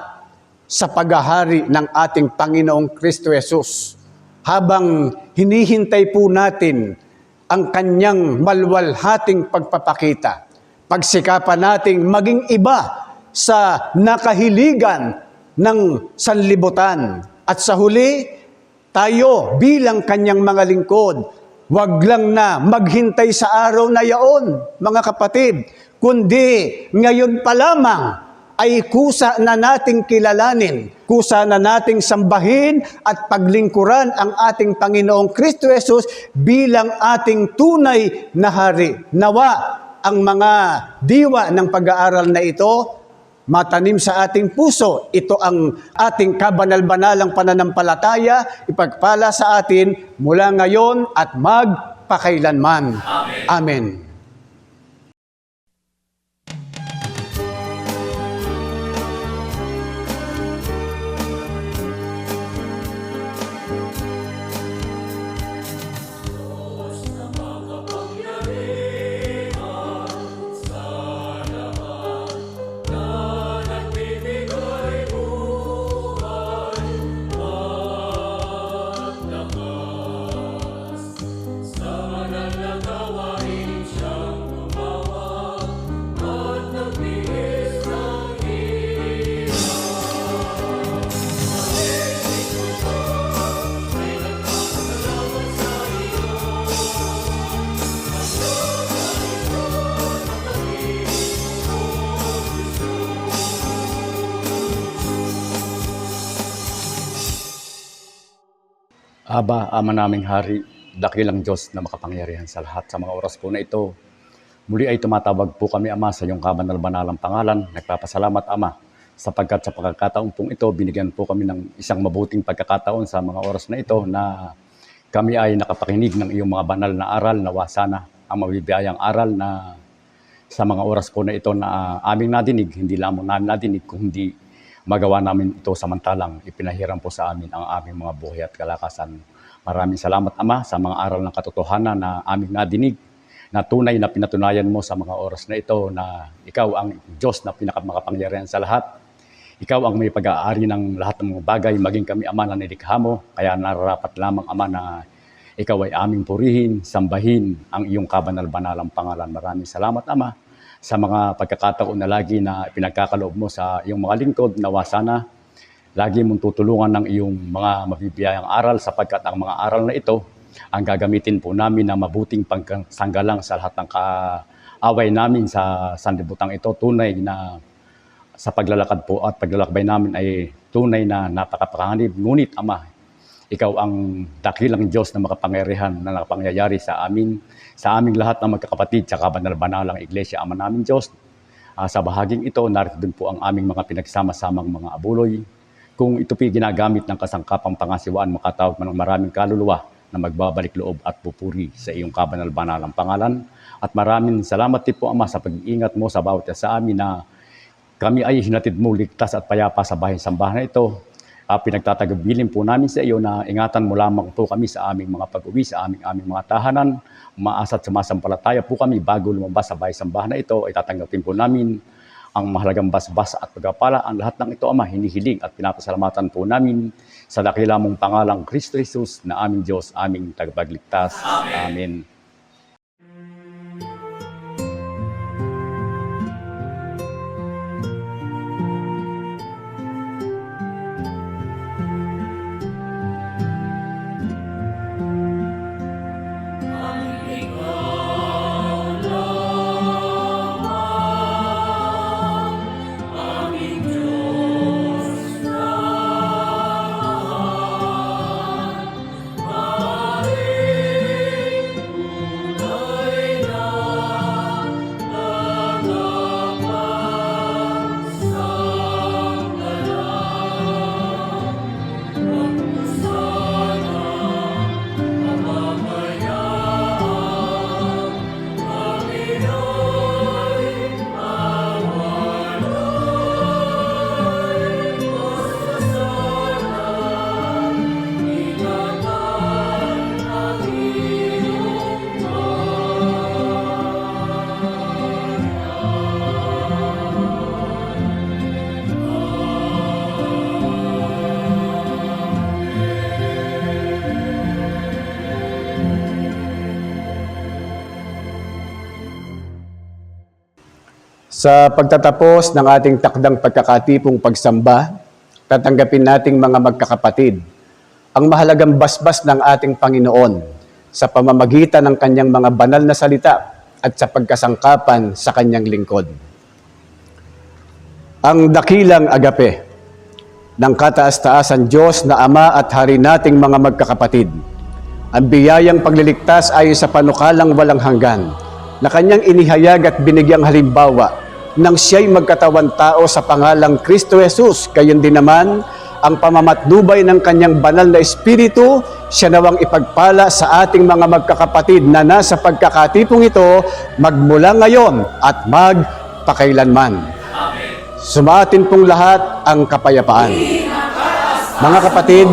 sa paghahari ng ating Panginoong Kristo Jesus habang hinihintay po natin ang kanyang maluwalhating pagpapakita. Pagsikapan nating maging iba sa nakahiligan ng sanlibutan. At sa huli, tayo bilang kanyang mga lingkod, wag lang na maghintay sa araw na yaon, mga kapatid, kundi ngayon pa lamang ay kusa na nating kilalanin, kusa na nating sambahin at paglingkuran ang ating Panginoong Kristo Jesus bilang ating tunay na hari. Nawa ang mga diwa ng pag-aaral na ito matanim sa ating puso. Ito ang ating kabanal-banalang pananampalataya, ipagpala sa atin mula ngayon at magpakailanman. Amen. Amen. Aba, Ama naming Hari, dakilang Diyos na makapangyarihan sa lahat. Sa mga oras po na ito, muli ay tumatawag po kami, Ama, sa iyong kabanal-banalang pangalan. Nagpapasalamat, Ama, sapagkat sa pagkakataon pong ito, binigyan po kami ng isang mabuting pagkakataon sa mga oras na ito na kami ay nakapakinig ng iyong mga banal na aral. Nawa sana ang mabibiyayang aral na sa mga oras po na ito na aming nadinig, hindi lamang namin nadinig, kundi magawa namin ito samantalang ipinahiram po sa amin ang aming mga buhay at kalakasan. Maraming salamat, Ama, sa mga aral ng katotohanan na aming nadinig, na tunay na pinatunayan mo sa mga oras na ito na ikaw ang Diyos na pinakamakapangyarihan sa lahat. Ikaw ang may pag-aari ng lahat ng mga bagay, maging kami, Ama, na nilikha mo. Kaya nararapat lamang, Ama, na ikaw ay aming purihin, sambahin ang iyong kabanal-banalang pangalan. Maraming salamat, Ama, sa mga pagkakataon na lagi na pinagkakaloob mo sa iyong mga lingkod. Nawa sana lagi mong tutulungan ng iyong mga mabibiyayang aral, sapagkat ang mga aral na ito ang gagamitin po namin na mabuting pagsanggalang sa lahat ng kaaway namin sa sanlibutan ito. Tunay na sa paglalakad po at paglalakbay namin ay tunay na napakapanganib. Ngunit, Ama, ikaw ang dakilang Diyos na makapangyarihan na nakapangyayari sa aming lahat ng magkakapatid sa kabanal-banalang iglesia, Ama namin Diyos. Sa bahaging ito, narito din po ang aming mga pinagsama-samang mga abuloy. Kung ito po'y ginagamit ng kasangkapang pangasiwaan, makatawag man ng maraming kaluluwa na magbabalik loob at pupuri sa iyong kabanal-banalang pangalan. At maraming salamat din po, Ama, sa pag-iingat mo sa bawat isa sa amin na kami ay hinatid mo ligtas at payapa sa bahay-sambahan na ito. Pinagtatagabilin po namin sa iyo na ingatan mo lamang po kami sa aming mga pag-uwi, sa aming mga tahanan. Umaasa at sumasampalataya po kami bago lumabas sa bahay-sambahan na ito ay tatanggapin po namin ang mahalagang basbas at pagpapala. Ang lahat ng ito, Ama, hinihiling at pinapasalamatan po namin sa dakila mong pangalang Kristo Jesus na aming Diyos, aming tagapagligtas. Amen. Sa pagtatapos ng ating takdang pagkakatipong pagsamba, tatanggapin nating mga magkakapatid ang mahalagang basbas ng ating Panginoon sa pamamagitan ng kanyang mga banal na salita at sa pagkasangkapan sa kanyang lingkod. Ang dakilang agape ng kataas-taasan Diyos na Ama at Hari nating mga magkakapatid, ang biyayang pagliligtas ayon sa panukalang walang hanggan na kanyang inihayag at binigyang halimbawa nang siya'y magkatawan tao sa pangalang Kristo Jesus. Gayon din naman, ang pamamatnubay ng kanyang banal na Espiritu, siya nawang ipagpala sa ating mga magkakapatid na nasa pagkakatipong ito, magmula ngayon at magpakailanman. Sumaatin pong lahat ang kapayapaan. Mga kapatid,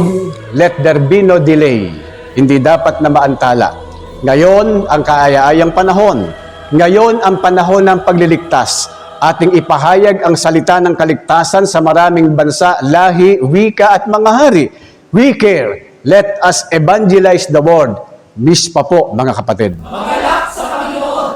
let there be no delay. Hindi dapat na maantala. Ngayon ang kaaya-ayang panahon. Ngayon ang panahon ng pagliligtas. Ating ipahayag ang salita ng kaligtasan sa maraming bansa, lahi, wika at mga hari. We care. Let us evangelize the world. Miss pa po, mga kapatid. Magalak sa Panginoon!